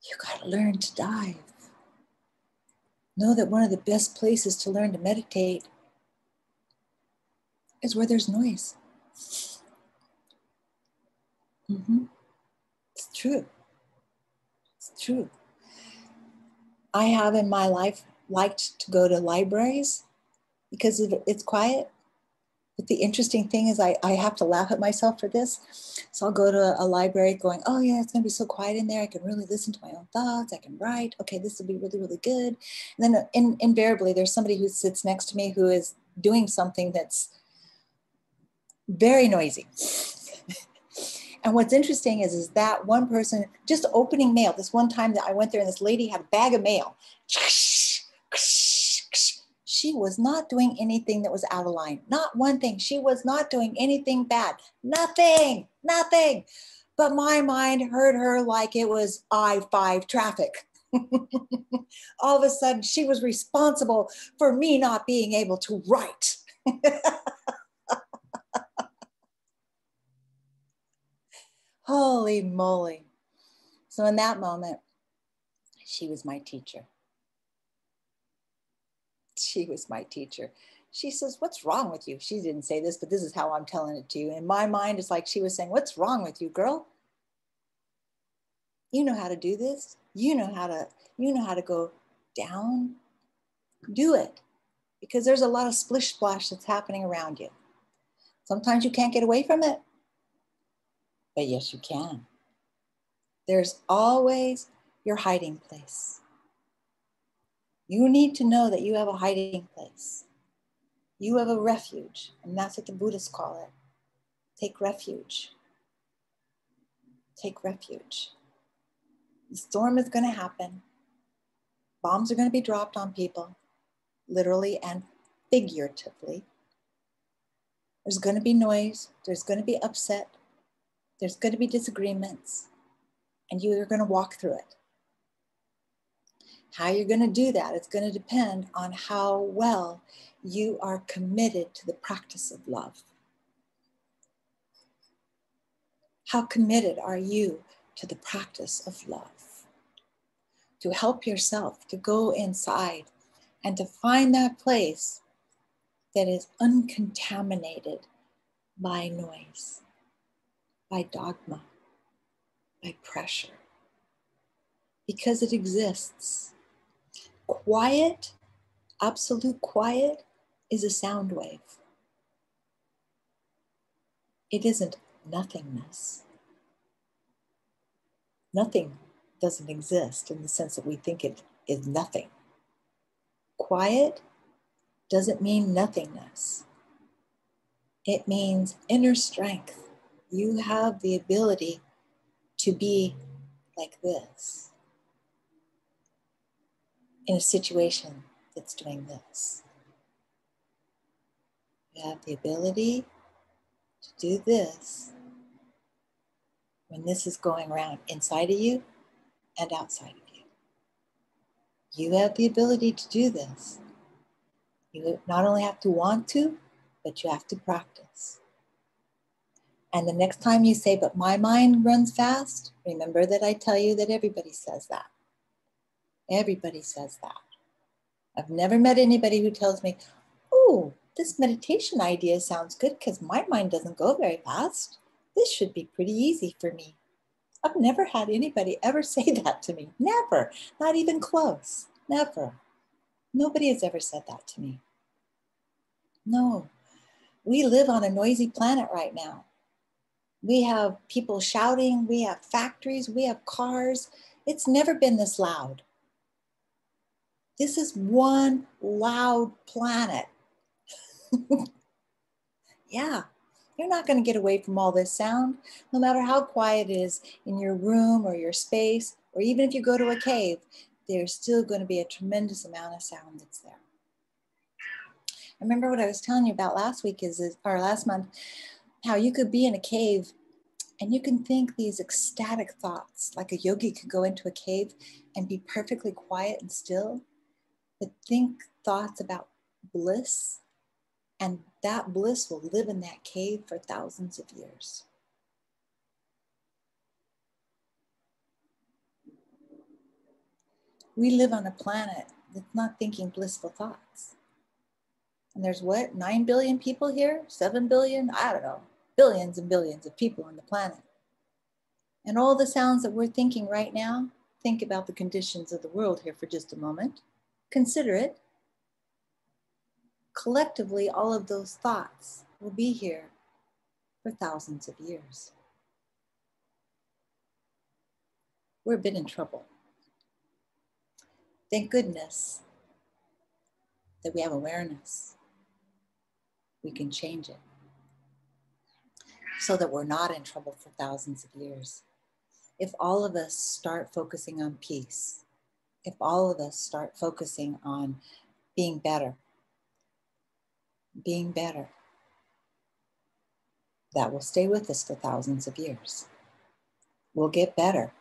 You got to learn to dive. Know that one of the best places to learn to meditate is where there's noise. Mm-hmm. It's true. It's true. I have in my life liked to go to libraries because it's quiet. But the interesting thing is I have to laugh at myself for this. So I'll go to a library going, oh yeah, it's gonna be so quiet in there. I can really listen to my own thoughts. I can write. Okay, this will be really, really good. And then invariably there's somebody who sits next to me who is doing something that's very noisy. And what's interesting is that one person just opening mail. This one time that I went there and this lady had a bag of mail. She was not doing anything that was out of line. Not one thing. She was not doing anything bad. Nothing. But my mind heard her like it was I-5 traffic. All of a sudden, she was responsible for me not being able to write. Holy moly. So in that moment, she was my teacher. She was my teacher. She says, what's wrong with you? She didn't say this, but this is how I'm telling it to you. In my mind, it's like she was saying, what's wrong with you, girl? You know how to do this. You know how to go down. Do it. Because there's a lot of splish splash that's happening around you. Sometimes you can't get away from it. But yes, you can. There's always your hiding place. You need to know that you have a hiding place. You have a refuge, and that's what the Buddhists call it. Take refuge. Take refuge. The storm is going to happen. Bombs are going to be dropped on people, literally and figuratively. There's going to be noise. There's going to be upset. There's going to be disagreements, and you're going to walk through it. How you're going to do that, it's going to depend on how well you are committed to the practice of love. How committed are you to the practice of love? To help yourself to go inside and to find that place that is uncontaminated by noise, by dogma, by pressure, because it exists. Quiet, absolute quiet, is a sound wave. It isn't nothingness. Nothing doesn't exist in the sense that we think it is nothing. Quiet doesn't mean nothingness. It means inner strength. You have the ability to be like this in a situation that's doing this. You have the ability to do this when this is going around inside of you and outside of you. You have the ability to do this. You not only have to want to, but you have to practice. And the next time you say, but my mind runs fast, remember that I tell you that everybody says that. Everybody says that. I've never met anybody who tells me, oh, this meditation idea sounds good because my mind doesn't go very fast. This should be pretty easy for me. I've never had anybody ever say that to me. Never. Not even close. Never. Nobody has ever said that to me. No. We live on a noisy planet right now. We have people shouting. We have factories. We have cars. It's never been this loud. This is one loud planet. Yeah. You're not going to get away from all this sound, no matter how quiet it is in your room or your space, or even if you go to a cave, there's still going to be a tremendous amount of sound that's there. I remember what I was telling you about last week or last month, how you could be in a cave and you can think these ecstatic thoughts, like a yogi could go into a cave and be perfectly quiet and still, but think thoughts about bliss. And that bliss will live in that cave for thousands of years. We live on a planet that's not thinking blissful thoughts. And there's what, 9 billion people here? 7 billion? I don't know. Billions and billions of people on the planet. And all the sounds that we're thinking right now, think about the conditions of the world here for just a moment. Consider it. Collectively, all of those thoughts will be here for thousands of years. We're a bit in trouble. Thank goodness that we have awareness. We can change it so that we're not in trouble for thousands of years. If all of us start focusing on peace, if all of us start focusing on being better, that will stay with us for thousands of years. We'll get better,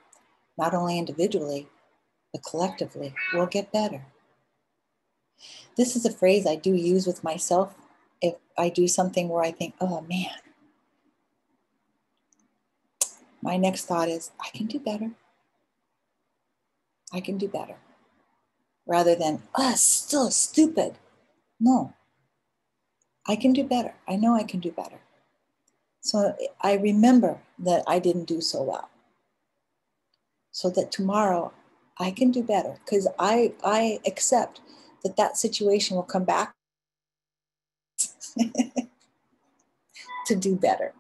not only individually, but collectively, we'll get better. This is a phrase I do use with myself if I do something where I think, oh man, my next thought is, I can do better. I can do better. Rather than, still stupid. No, I can do better. I know I can do better. So I remember that I didn't do so well. So that tomorrow I can do better because I accept that situation will come back to do better.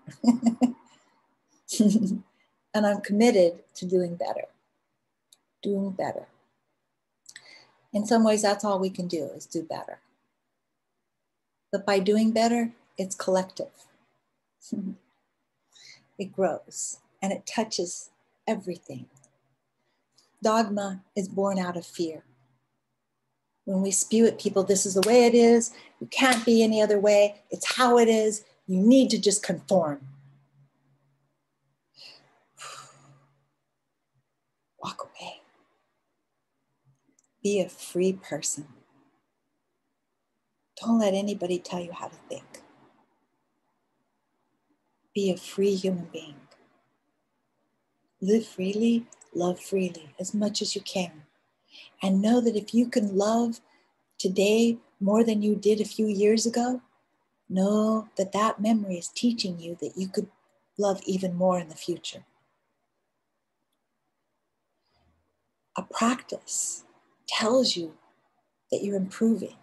And I'm committed to doing better. In some ways, that's all we can do is do better. But by doing better, it's collective. It grows and it touches everything. Dogma is born out of fear. When we spew at people, this is the way it is, you can't be any other way, it's how it is, you need to just conform. Walk away. Be a free person. Don't let anybody tell you how to think. Be a free human being. Live freely, love freely, as much as you can. And know that if you can love today more than you did a few years ago, know that that memory is teaching you that you could love even more in the future. A practice tells you that you're improving.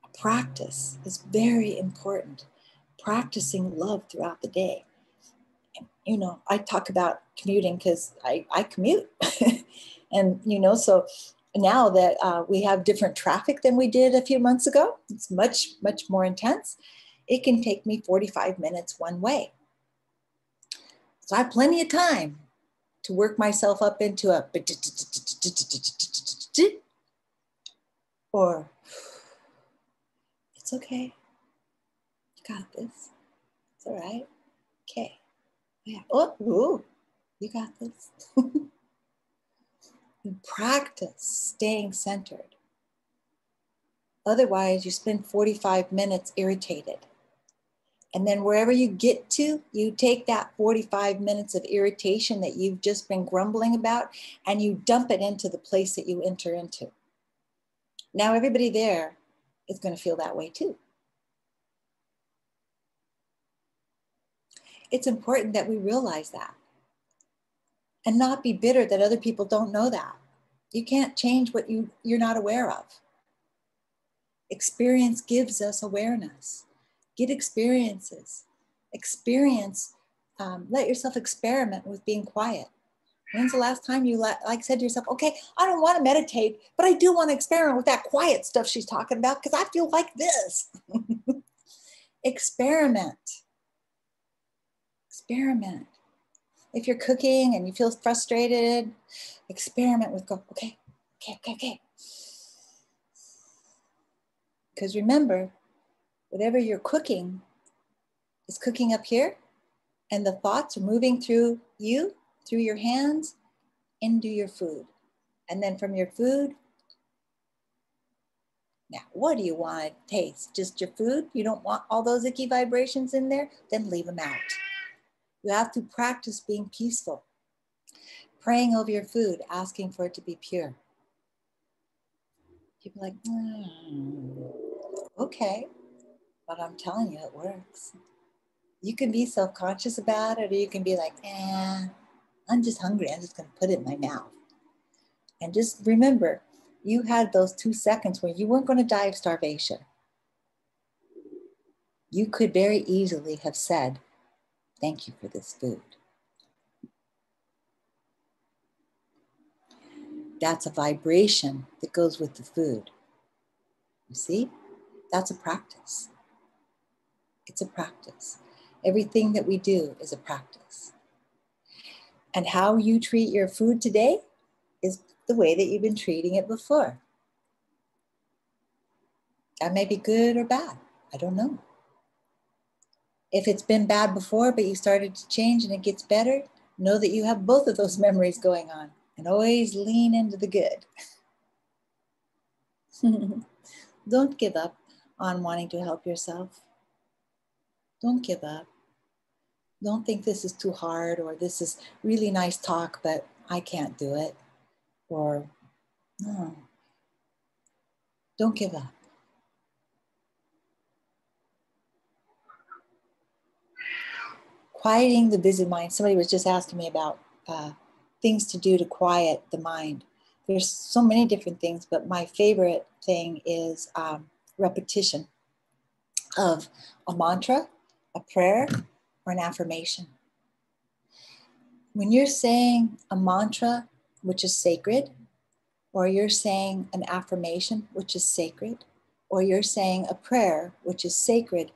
A practice is very important. practicing love throughout the day. And, you know, I talk about commuting because I commute. And, you know, so now that we have different traffic than we did a few months ago, it's much, much more intense. It can take me 45 minutes one way. So I have plenty of time to work myself up into a or it's okay. You got this. It's all right. Okay. Yeah. Oh, ooh, you got this. And practice staying centered. Otherwise, you spend 45 minutes irritated. And then wherever you get to, you take that 45 minutes of irritation that you've just been grumbling about and you dump it into the place that you enter into. Now everybody there is going to feel that way too. It's important that we realize that and not be bitter that other people don't know that. You can't change what you're not aware of. Experience gives us awareness. Get experiences. Experience, let yourself experiment with being quiet. When's the last time you said to yourself, okay, I don't want to meditate, but I do want to experiment with that quiet stuff she's talking about because I feel like this. Experiment. Experiment. If you're cooking and you feel frustrated, experiment with go, okay. Because remember, whatever you're cooking is cooking up here, and the thoughts are moving through you, through your hands, into your food. And then from your food, now what do you want to taste? Just your food? You don't want all those icky vibrations in there? Then leave them out. You have to practice being peaceful, praying over your food, asking for it to be pure. People are like, okay, but I'm telling you, it works. You can be self-conscious about it, or you can be like, I'm just hungry. I'm just going to put it in my mouth. And just remember, you had those 2 seconds where you weren't going to die of starvation. You could very easily have said, thank you for this food. That's a vibration that goes with the food. You see? That's a practice. It's a practice. Everything that we do is a practice. And how you treat your food today is the way that you've been treating it before. That may be good or bad. I don't know. If it's been bad before, but you started to change and it gets better, know that you have both of those memories going on, and always lean into the good. Don't give up on wanting to help yourself. Don't give up. Don't think this is too hard, or this is really nice talk, but I can't do it. Or, no. Don't give up. Quieting the busy mind. Somebody was just asking me about things to do to quiet the mind. There's so many different things, but my favorite thing is repetition of a mantra, a prayer, or an affirmation. When you're saying a mantra, which is sacred, or you're saying an affirmation, which is sacred, or you're saying a prayer, which is sacred,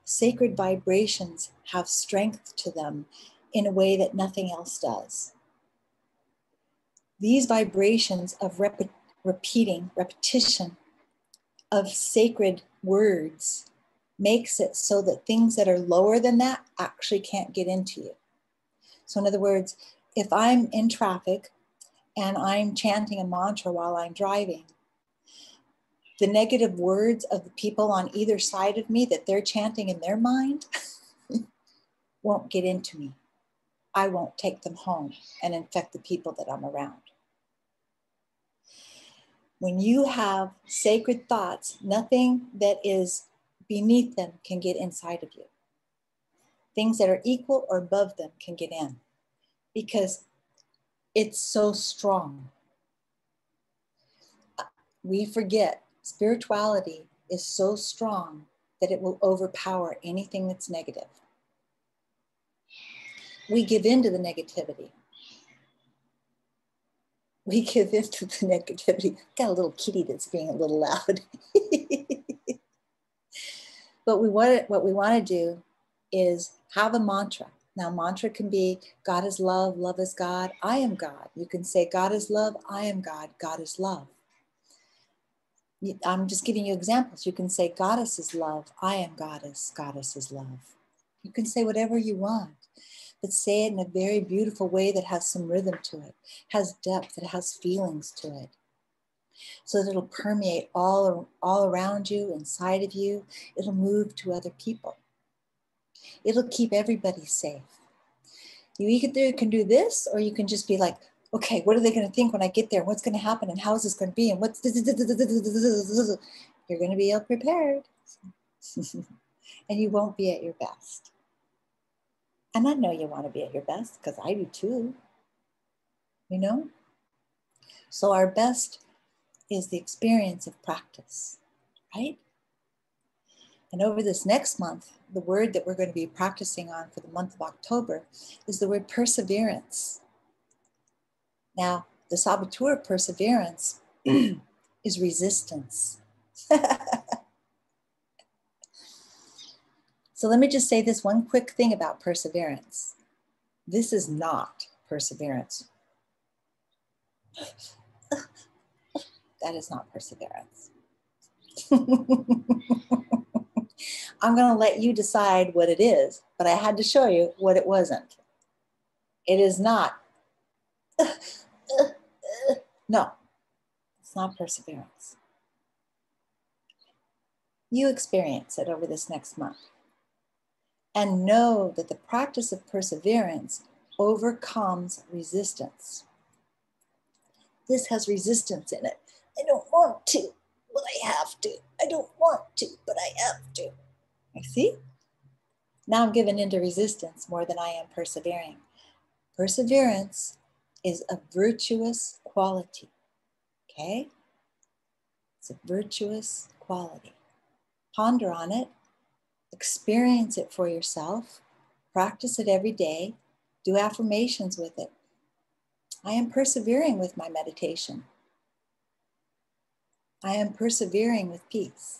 sacred vibrations have strength to them in a way that nothing else does. These vibrations of repetition of sacred words makes it so that things that are lower than that actually can't get into you. So in other words, if I'm in traffic and I'm chanting a mantra while I'm driving, the negative words of the people on either side of me that they're chanting in their mind won't get into me. I won't take them home and infect the people that I'm around. When you have sacred thoughts, nothing that is beneath them can get inside of you. Things that are equal or above them can get in because it's so strong. We forget spirituality is so strong that it will overpower anything that's negative. We give in to the negativity. We give in to the negativity. Got a little kitty that's being a little loud. But what we want to do is have a mantra. Now, mantra can be God is love, love is God, I am God. You can say God is love, I am God, God is love. I'm just giving you examples. You can say Goddess is love, I am Goddess, Goddess is love. You can say whatever you want, but say it in a very beautiful way that has some rhythm to it, has depth, that has feelings to it, so that it'll permeate all around you, inside of you. It'll move to other people. It'll keep everybody safe. You either can do this, or you can just be like, okay, what are they going to think when I get there? What's going to happen? And how is this going to be? And what's this? You're going to be ill prepared. And you won't be at your best. And I know you want to be at your best, because I do too. You know? So our best is the experience of practice, right? And over this next month, the word that we're going to be practicing on for the month of October is the word perseverance. Now, the saboteur of perseverance is resistance. So let me just say this one quick thing about perseverance. This is not perseverance. That is not perseverance. I'm going to let you decide what it is, but I had to show you what it wasn't. It is not. No, it's not perseverance. You experience it over this next month. And know that the practice of perseverance overcomes resistance. This has resistance in it. I don't want to, but I have to. I don't want to, but I have to. You see? Now I'm giving into resistance more than I am persevering. Perseverance is a virtuous quality, okay? It's a virtuous quality. Ponder on it, experience it for yourself, practice it every day, do affirmations with it. I am persevering with my meditation. I am persevering with peace.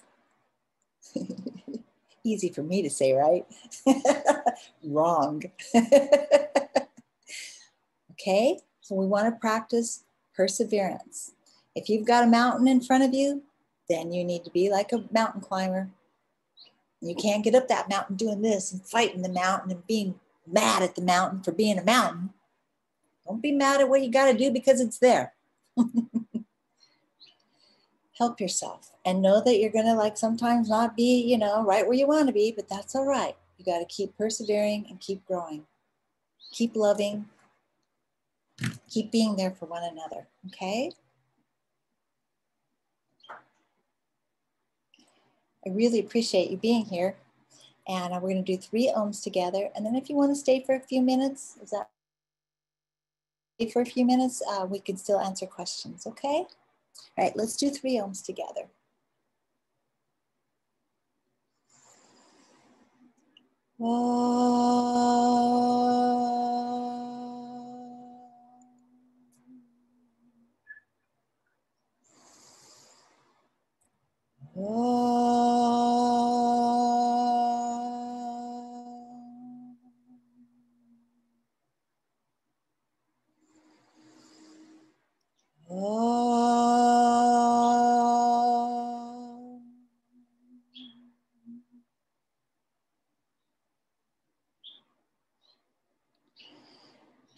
Easy for me to say, right? Wrong. Okay, so we want to practice perseverance. If you've got a mountain in front of you, then you need to be like a mountain climber. You can't get up that mountain doing this and fighting the mountain and being mad at the mountain for being a mountain. Don't be mad at what you got to do because it's there. Help yourself and know that you're going to like sometimes not be, right where you want to be, but that's all right. You got to keep persevering and keep growing. Keep loving. Keep being there for one another, okay? I really appreciate you being here. And we're going to do 3 ohms together. And then if you want to stay for a few minutes, we can still answer questions, okay? All right, let's do 3 ohms together.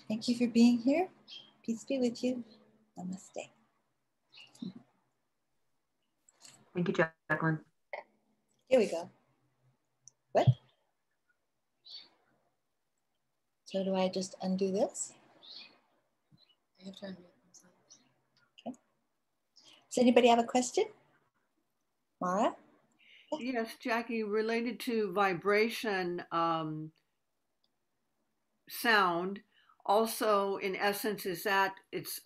Thank you for being here. Peace be with you. Namaste. Thank you, Jacqueline. Here we go. What? So do I just undo this? I have to undo it. Okay. Does anybody have a question? Mara? Yes, Jackie, related to vibration, sound, also in essence, is that it's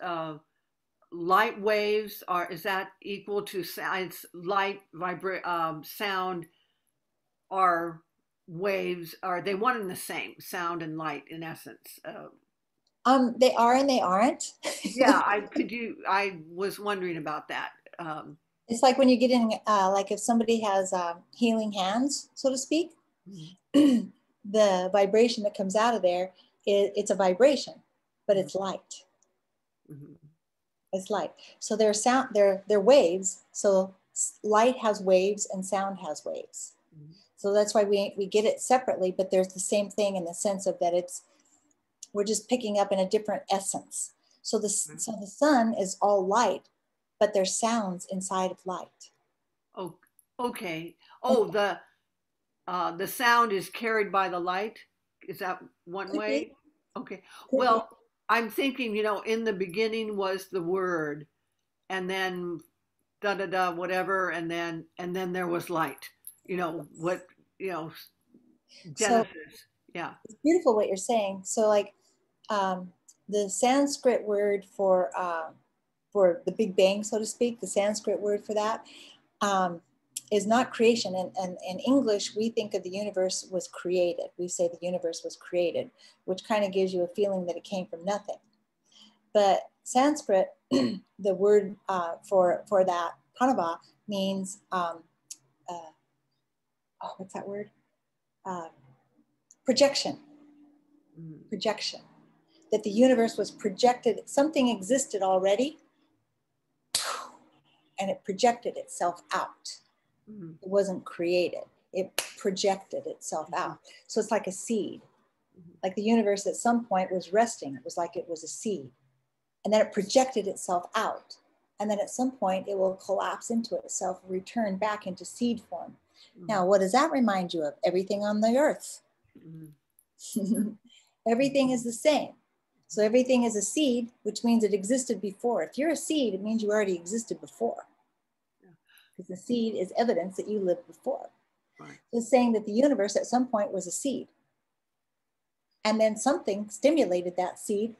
light waves, or is that equal to sound, light sound are waves? Are they one and the same, sound and light in essence? They are and they aren't. Yeah, I was wondering about that. It's like when you get in, like if somebody has healing hands, so to speak, Mhm. the vibration that comes out of there, it's a vibration, but it's light. Mhm. It's light. So they're sound, they're waves. So light has waves and sound has waves. Mhm. So that's why we get it separately, but there's the same thing in the sense of that we're just picking up in a different essence. So so the sun is all light, but there's sounds inside of light. Oh, okay. Oh, the sound is carried by the light. Is that one Could be, way? Okay. could be. Well, I'm thinking, in the beginning was the word, and then da da da whatever, and then there was light. What you know So Genesis. Yeah. it's beautiful what you're saying. So like um, the Sanskrit word for the Big Bang, so to speak, the Sanskrit word for that um, is not creation. And in English, we think of the universe was created. We say the universe was created, which kind of gives you a feeling that it came from nothing. But Sanskrit, the word for that, pranava, means, what's that word? Uh, projection, Mhm. projection. That the universe was projected, something existed already, and it projected itself out. Mhm. It wasn't created, it projected itself out. So it's like a seed. Mhm. Like the universe at some point was resting. It was like it was a seed. And then it projected itself out. And then at some point it will collapse into itself, return back into seed form. Mhm. Now, what does that remind you of? Everything on the earth. Mhm. Everything is the same. So everything is a seed, which means it existed before. If you're a seed, it means you already existed before. Yeah. Because the seed is evidence that you lived before. Right. It's saying that the universe at some point was a seed. And then something stimulated that seed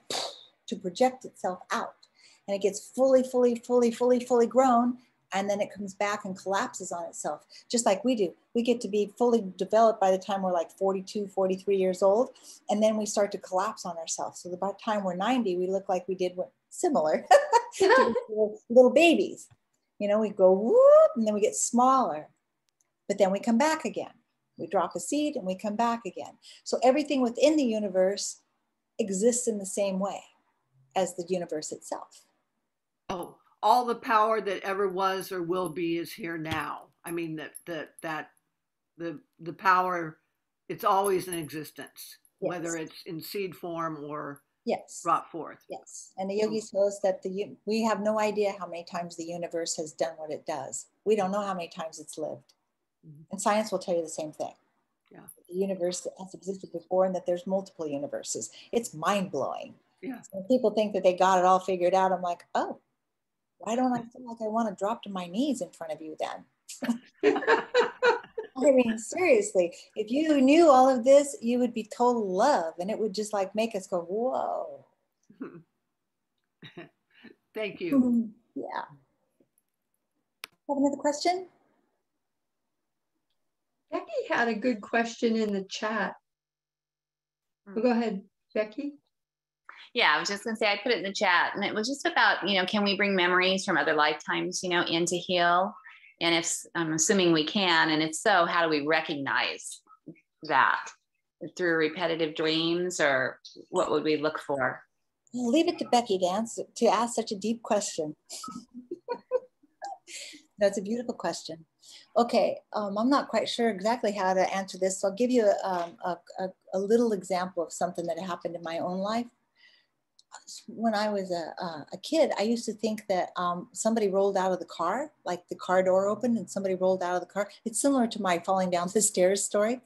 to project itself out. And it gets fully grown. And then it comes back and collapses on itself, just like we do. We get to be fully developed by the time we're like 42, 43 years old. And then we start to collapse on ourselves. So by the time we're 90, we look like we did similar to little babies. We go whoop, and then we get smaller. But then we come back again. We drop a seed and we come back again. So everything within the universe exists in the same way as the universe itself. Oh, all the power that ever was or will be is here now. I mean the power, it's always in existence, whether Yes. it's in seed form or Yes. brought forth. Yes. And the yogis tell us that we have no idea how many times the universe has done what it does. We don't know how many times it's lived. Mhm. And science will tell you the same thing. Yeah. The universe has existed before and that there's multiple universes. It's mind blowing. Yeah. So when people think that they got it all figured out, I'm like, oh, why don't I feel like I want to drop to my knees in front of you then? I mean, seriously, if you knew all of this, you would be total love and it would just like make us go, whoa. Thank you. Yeah. Have another question? Becky had a good question in the chat. Well, go ahead, Becky. Yeah, I was just going to say, I put it in the chat, and it was just about, can we bring memories from other lifetimes, in to heal? And if I'm assuming we can, and if so, how do we recognize that? Through repetitive dreams, or what would we look for? I'll leave it to Becky to ask such a deep question. That's a beautiful question. Okay, I'm not quite sure exactly how to answer this, so I'll give you a little example of something that happened in my own life. When I was a kid, I used to think that somebody rolled out of the car, like the car door opened and somebody rolled out of the car. It's similar to my falling down the stairs story.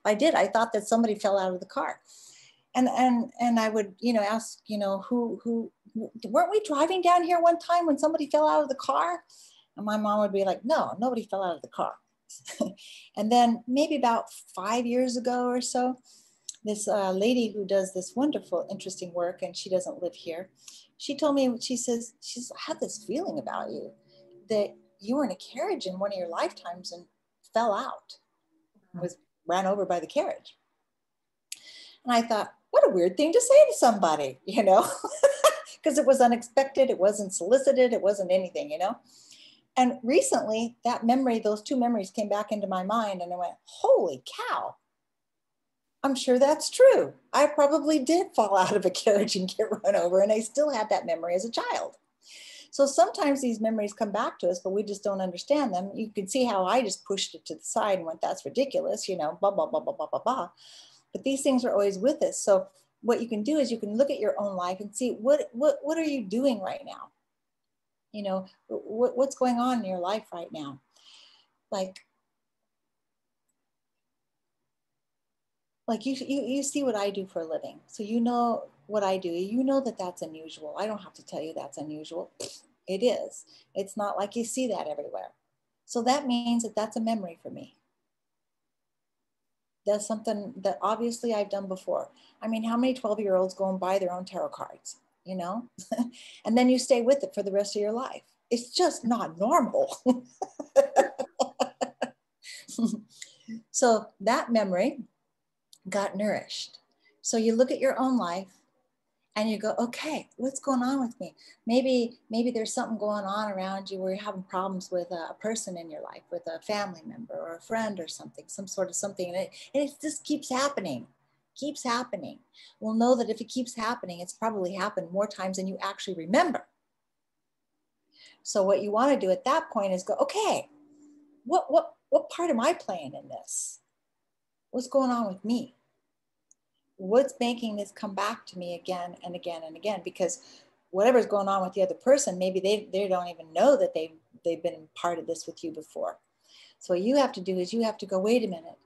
I thought that somebody fell out of the car. And I would, ask, who weren't we driving down here one time when somebody fell out of the car? And my mom would be like, no, nobody fell out of the car. And then maybe about 5 years ago or so, this lady who does this wonderful, interesting work, and she doesn't live here, she told me, she says, I have this feeling about you that you were in a carriage in one of your lifetimes and fell out. was ran over by the carriage. And I thought, what a weird thing to say to somebody, because it was unexpected. It wasn't solicited. It wasn't anything, And recently that memory, those two memories came back into my mind, and I went, holy cow. I'm sure that's true. I probably did fall out of a carriage and get run over, and I still had that memory as a child. So sometimes these memories come back to us, but we just don't understand them. You can see how I just pushed it to the side and went, that's ridiculous, blah, blah, blah, blah, blah, blah, blah. But these things are always with us. So what you can do is you can look at your own life and see what are you doing right now? What's going on in your life right now? Like you see what I do for a living. So you know what I do. You know that that's unusual. I don't have to tell you that's unusual. It is. It's not like you see that everywhere. So that means that that's a memory for me. That's something that obviously I've done before. I mean, how many 12-year-olds go and buy their own tarot cards, and then you stay with it for the rest of your life? It's just not normal. So that memory got nourished. So you look at your own life and you go, okay, what's going on with me? Maybe there's something going on around you where you're having problems with a person in your life, with a family member or a friend or something, some sort of something. And it just keeps happening. We'll know that if it keeps happening, it's probably happened more times than you actually remember. So what you want to do at that point is go, okay, what part am I playing in this? What's going on with me? What's making this come back to me again and again and again? Because whatever's going on with the other person, maybe they don't even know that they've been part of this with you before. So what you have to do is you have to go, wait a minute.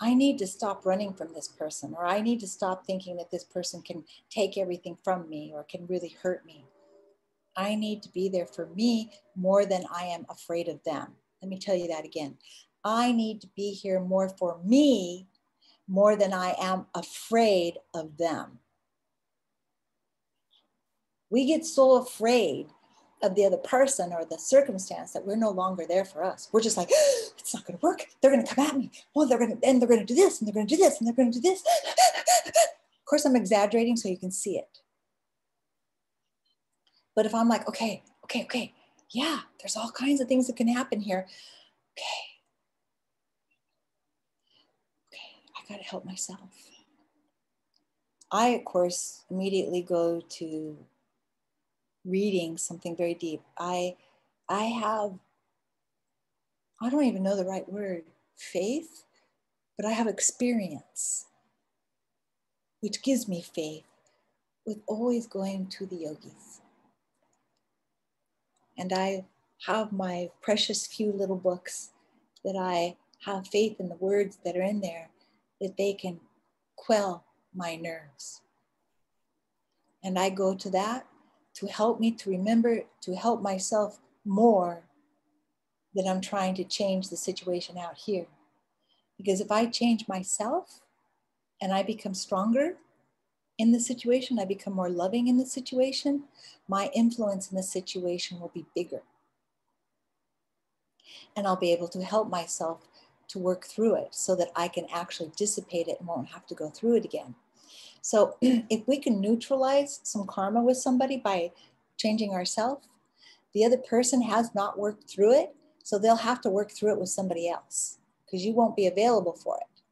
I need to stop running from this person, or I need to stop thinking that this person can take everything from me or can really hurt me. I need to be there for me more than I am afraid of them. Let me tell you that again. I need to be here more for me more than I am afraid of them. We get so afraid of the other person or the circumstance that we're no longer there for us. We're just like, it's not going to work. They're going to come at me. Well, they're going to do this, and they're going to do this, and they're going to do this. Of course, I'm exaggerating so you can see it. But if I'm like, okay, yeah, there's all kinds of things that can happen here. Okay, I got to help myself. I, of course, immediately go to reading something very deep. I don't even know the right word, faith, but I have experience, which gives me faith with always going to the yogis. And I have my precious few little books that I have faith in the words that are in there, that they can quell my nerves. And I go to that to help me to remember, to help myself more that I'm trying to change the situation out here. Because if I change myself and I become stronger in the situation, I become more loving in the situation, my influence in the situation will be bigger. And I'll be able to help myself to work through it so that I can actually dissipate it and won't have to go through it again. So if we can neutralize some karma with somebody by changing ourselves, the other person has not worked through it, so they'll have to work through it with somebody else because you won't be available for it.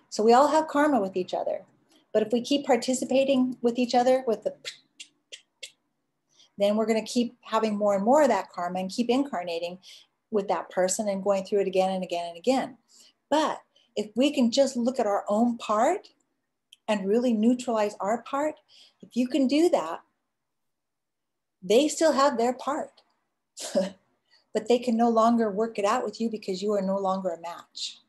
So we all have karma with each other. But if we keep participating with each other with then we're going to keep having more and more of that karma and keep incarnating with that person and going through it again and again and again. But if we can just look at our own part and really neutralize our part, if you can do that, they still have their part. But they can no longer work it out with you because you are no longer a match.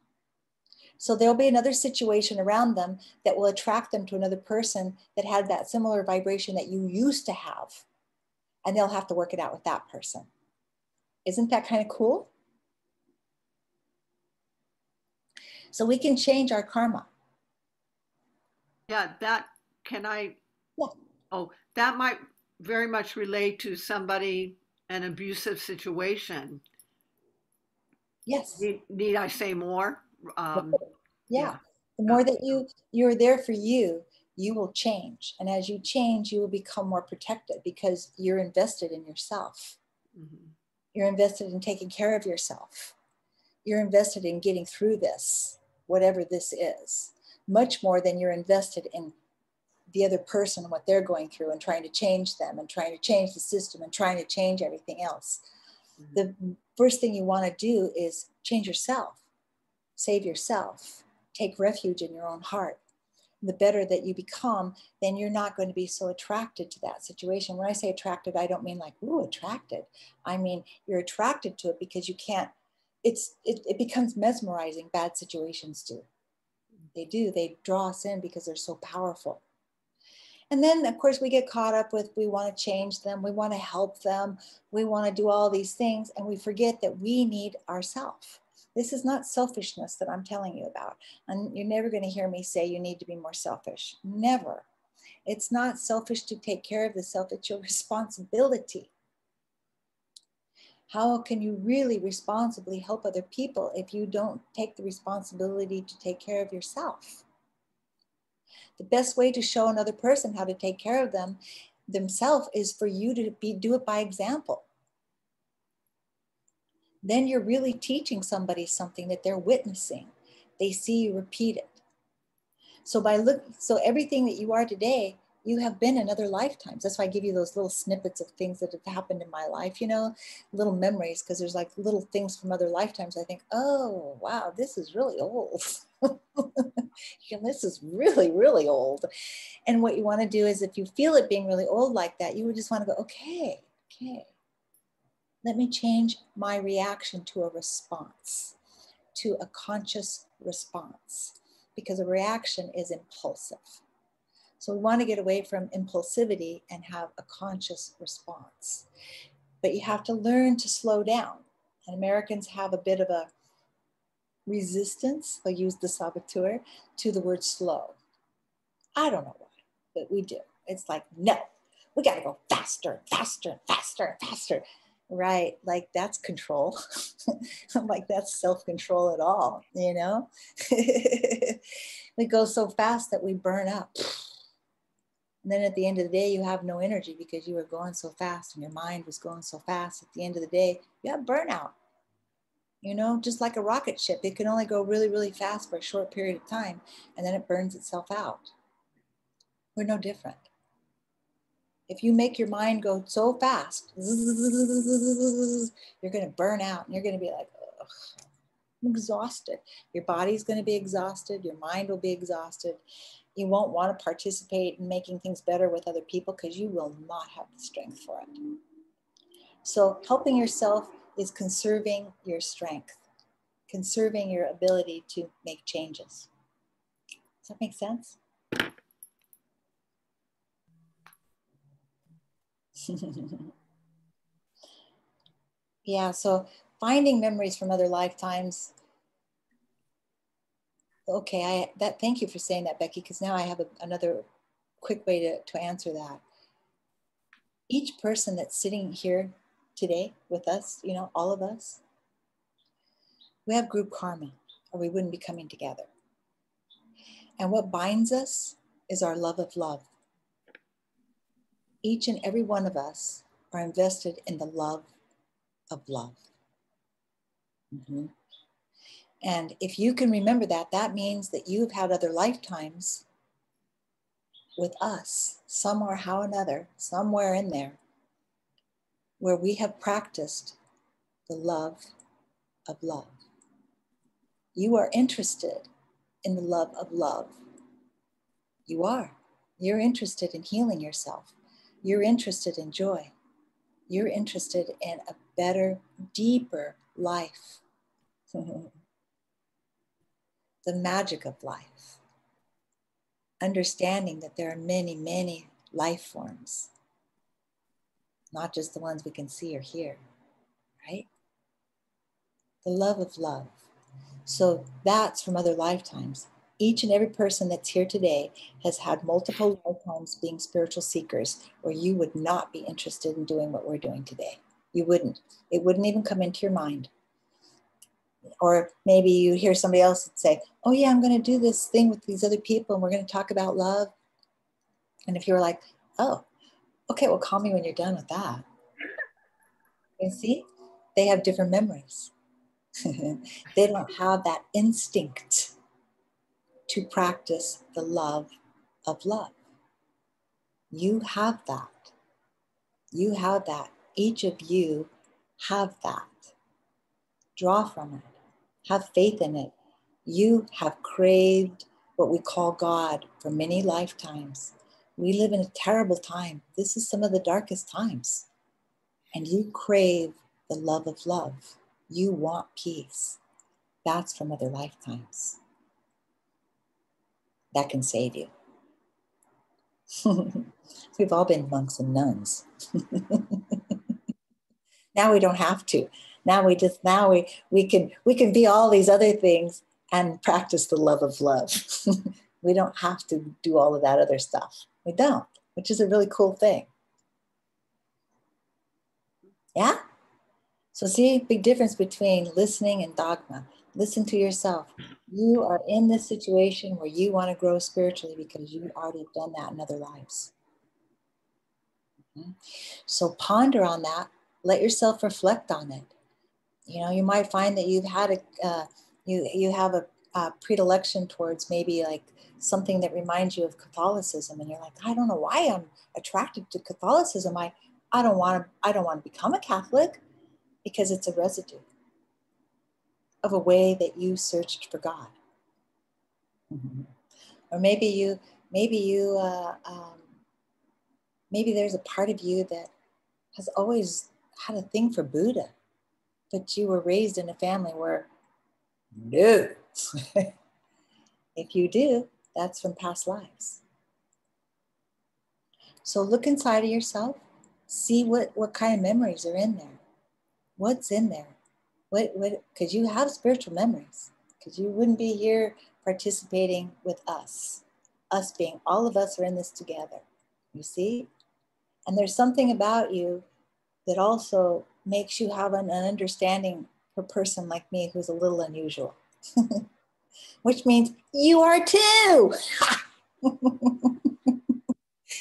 So there'll be another situation around them that will attract them to another person that had that similar vibration that you used to have. And they'll have to work it out with that person. Isn't that kind of cool? So we can change our karma. Yeah, that might very much relate to somebody, an abusive situation. Yes. Need I say more? Yeah. The more that you're there for you, you will change. And as you change, you will become more protected because you're invested in yourself. Mm-hmm. You're invested in taking care of yourself. You're invested in getting through this, whatever this is, much more than you're invested in the other person and what they're going through and trying to change them and trying to change the system and trying to change everything else. Mm-hmm. The first thing you want to do is change yourself, save yourself, take refuge in your own heart. The better that you become, then you're not going to be so attracted to that situation. When I say attracted, I don't mean like, ooh, attracted. I mean, you're attracted to it because you can't, it becomes mesmerizing. Bad situations do. They do. They draw us in because they're so powerful. And then, of course, we get caught up with, we want to change them. We want to help them. We want to do all these things. And we forget that we need ourselves. This is not selfishness that I'm telling you about. And you're never going to hear me say you need to be more selfish. Never. It's not selfish to take care of the self. It's your responsibility. How can you really responsibly help other people if you don't take the responsibility to take care of yourself? The best way to show another person how to take care of themselves is for you to do it by example. Then you're really teaching somebody something that they're witnessing. They see you repeat it. So everything that you are today, you have been in other lifetimes. That's why I give you those little snippets of things that have happened in my life, little memories, because there's like little things from other lifetimes. I think, oh, wow, this is really old. This is really, really old. And what you want to do is if you feel it being really old like that, you would just want to go, okay. Let me change my reaction to a response, to a conscious response, because a reaction is impulsive. So we want to get away from impulsivity and have a conscious response. But you have to learn to slow down. And Americans have a bit of a resistance, I'll use the saboteur, to the word slow. I don't know why, but we do. It's like, no, we got to go faster, faster, faster, faster. Right, like that's control. Like that's self-control at all, We go so fast that we burn up. And then at the end of the day, you have no energy because you were going so fast and your mind was going so fast. At the end of the day, you have burnout. Just like a rocket ship, it can only go really, really fast for a short period of time, and then it burns itself out. We're no different. If you make your mind go so fast, you're going to burn out and you're going to be like, ugh, I'm exhausted. Your body's going to be exhausted. Your mind will be exhausted. You won't want to participate in making things better with other people because you will not have the strength for it. So helping yourself is conserving your strength, conserving your ability to make changes. Does that make sense? Yeah, so finding memories from other lifetimes. Okay, thank you for saying that, Becky, because now I have another quick way to answer that. Each person that's sitting here today with us, all of us, we have group karma, or we wouldn't be coming together. And what binds us is our love of love. Each and every one of us are invested in the love of love. Mm-hmm. And if you can remember that, that means that you've had other lifetimes with us, somewhere, how another, somewhere in there, where we have practiced the love of love. You are interested in the love of love. You are. You're interested in healing yourself. You're interested in joy. You're interested in a better, deeper life. The magic of life. Understanding that there are many, many life forms, not just the ones we can see or hear, right? The love of love. So that's from other lifetimes. Each and every person that's here today has had multiple lifetimes being spiritual seekers, or you would not be interested in doing what we're doing today. You wouldn't. It wouldn't even come into your mind. Or maybe you hear somebody else say, oh yeah, I'm going to do this thing with these other people and we're going to talk about love. And if you're like, oh, okay, well, call me when you're done with that. You see, they have different memories. They don't have that instinct to practice the love of love. You have that. You have that. Each of you have that. Draw from it. Have faith in it. You have craved what we call God for many lifetimes. We live in a terrible time. This is some of the darkest times. And you crave the love of love. You want peace. That's from other lifetimes. That can save you. We've all been monks and nuns. Now we don't have to. Now we can be all these other things and practice the love of love. We don't have to do all of that other stuff. We don't, which is a really cool thing. Yeah? So see, big difference between listening and dogma. Listen to yourself. You are in this situation where you want to grow spiritually because you've already done that in other lives. So ponder on that. Let yourself reflect on it. You know, you might find that you've had you have a predilection towards maybe like something that reminds you of Catholicism, and you're like, I don't know why I'm attracted to Catholicism. I don't want to become a Catholic, because it's a residue of a way that you searched for God. Mm-hmm. Or maybe there's a part of you that has always had a thing for Buddha, but you were raised in a family where no. If you do, that's from past lives. So look inside of yourself, see what kind of memories are in there. What's in there? What, because you have spiritual memories, because you wouldn't be here participating with us. Us being, all of us are in this together, you see? And there's something about you that also makes you have an understanding for a person like me who's a little unusual, which means you are too.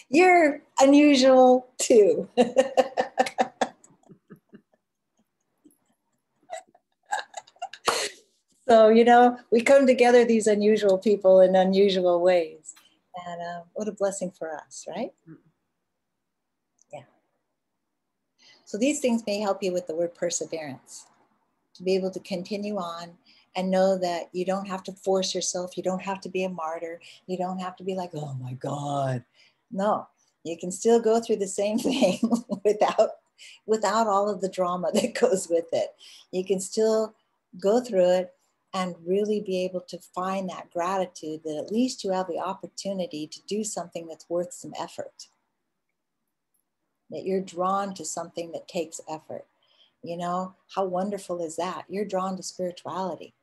You're unusual too. So, you know, we come together, these unusual people, in unusual ways. And what a blessing for us, right? Yeah. So these things may help you with the word perseverance, to be able to continue on and know that you don't have to force yourself. You don't have to be a martyr. You don't have to be like, oh my God. No, you can still go through the same thing without all of the drama that goes with it. You can still go through it and really be able to find that gratitude that at least you have the opportunity to do something that's worth some effort. That you're drawn to something that takes effort. You know, how wonderful is that? You're drawn to spirituality.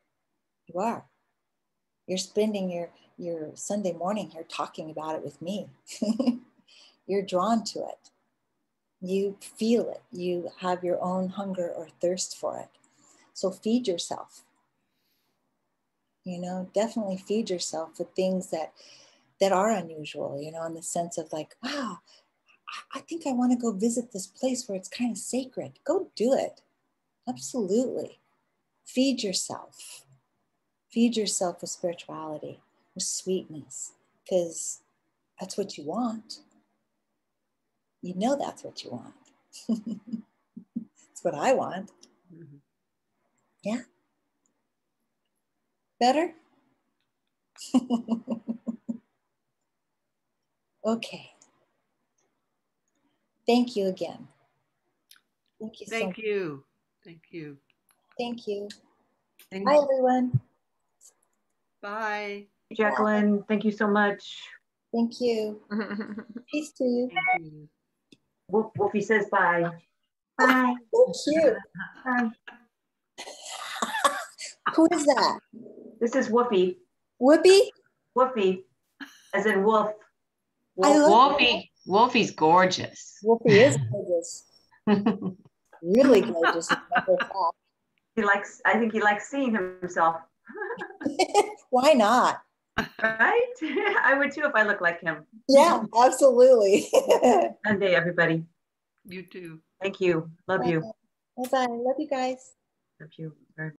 You are. You're spending your Sunday morning here talking about it with me. You're drawn to it. You feel it. You have your own hunger or thirst for it. So feed yourself. You know, definitely feed yourself with things that are unusual, you know, in the sense of like, wow, I think I want to go visit this place where it's kind of sacred. Go do it. Absolutely. Feed yourself. Feed yourself with spirituality, with sweetness, because that's what you want. You know that's what you want. That's what I want. Mm-hmm. Yeah? Better? Okay. Thank you again. Thank you so much. Thank you. Thank you. Thank you. Bye, everyone. Bye. Jacqueline, thank you so much. Thank you. Peace to you. Thank you. Wolfie says bye. Bye. Thank you. Bye. Who is that? This is Woofie. Whoopi? Woofie, as in wolf. I love Wolfie's gorgeous. Whoopi is gorgeous. Really gorgeous. I think he likes seeing himself. Why not? Right? I would too if I looked like him. Yeah, absolutely. Sunday, everybody. You too. Thank you. Love you. Bye-bye. Love you guys. Love you very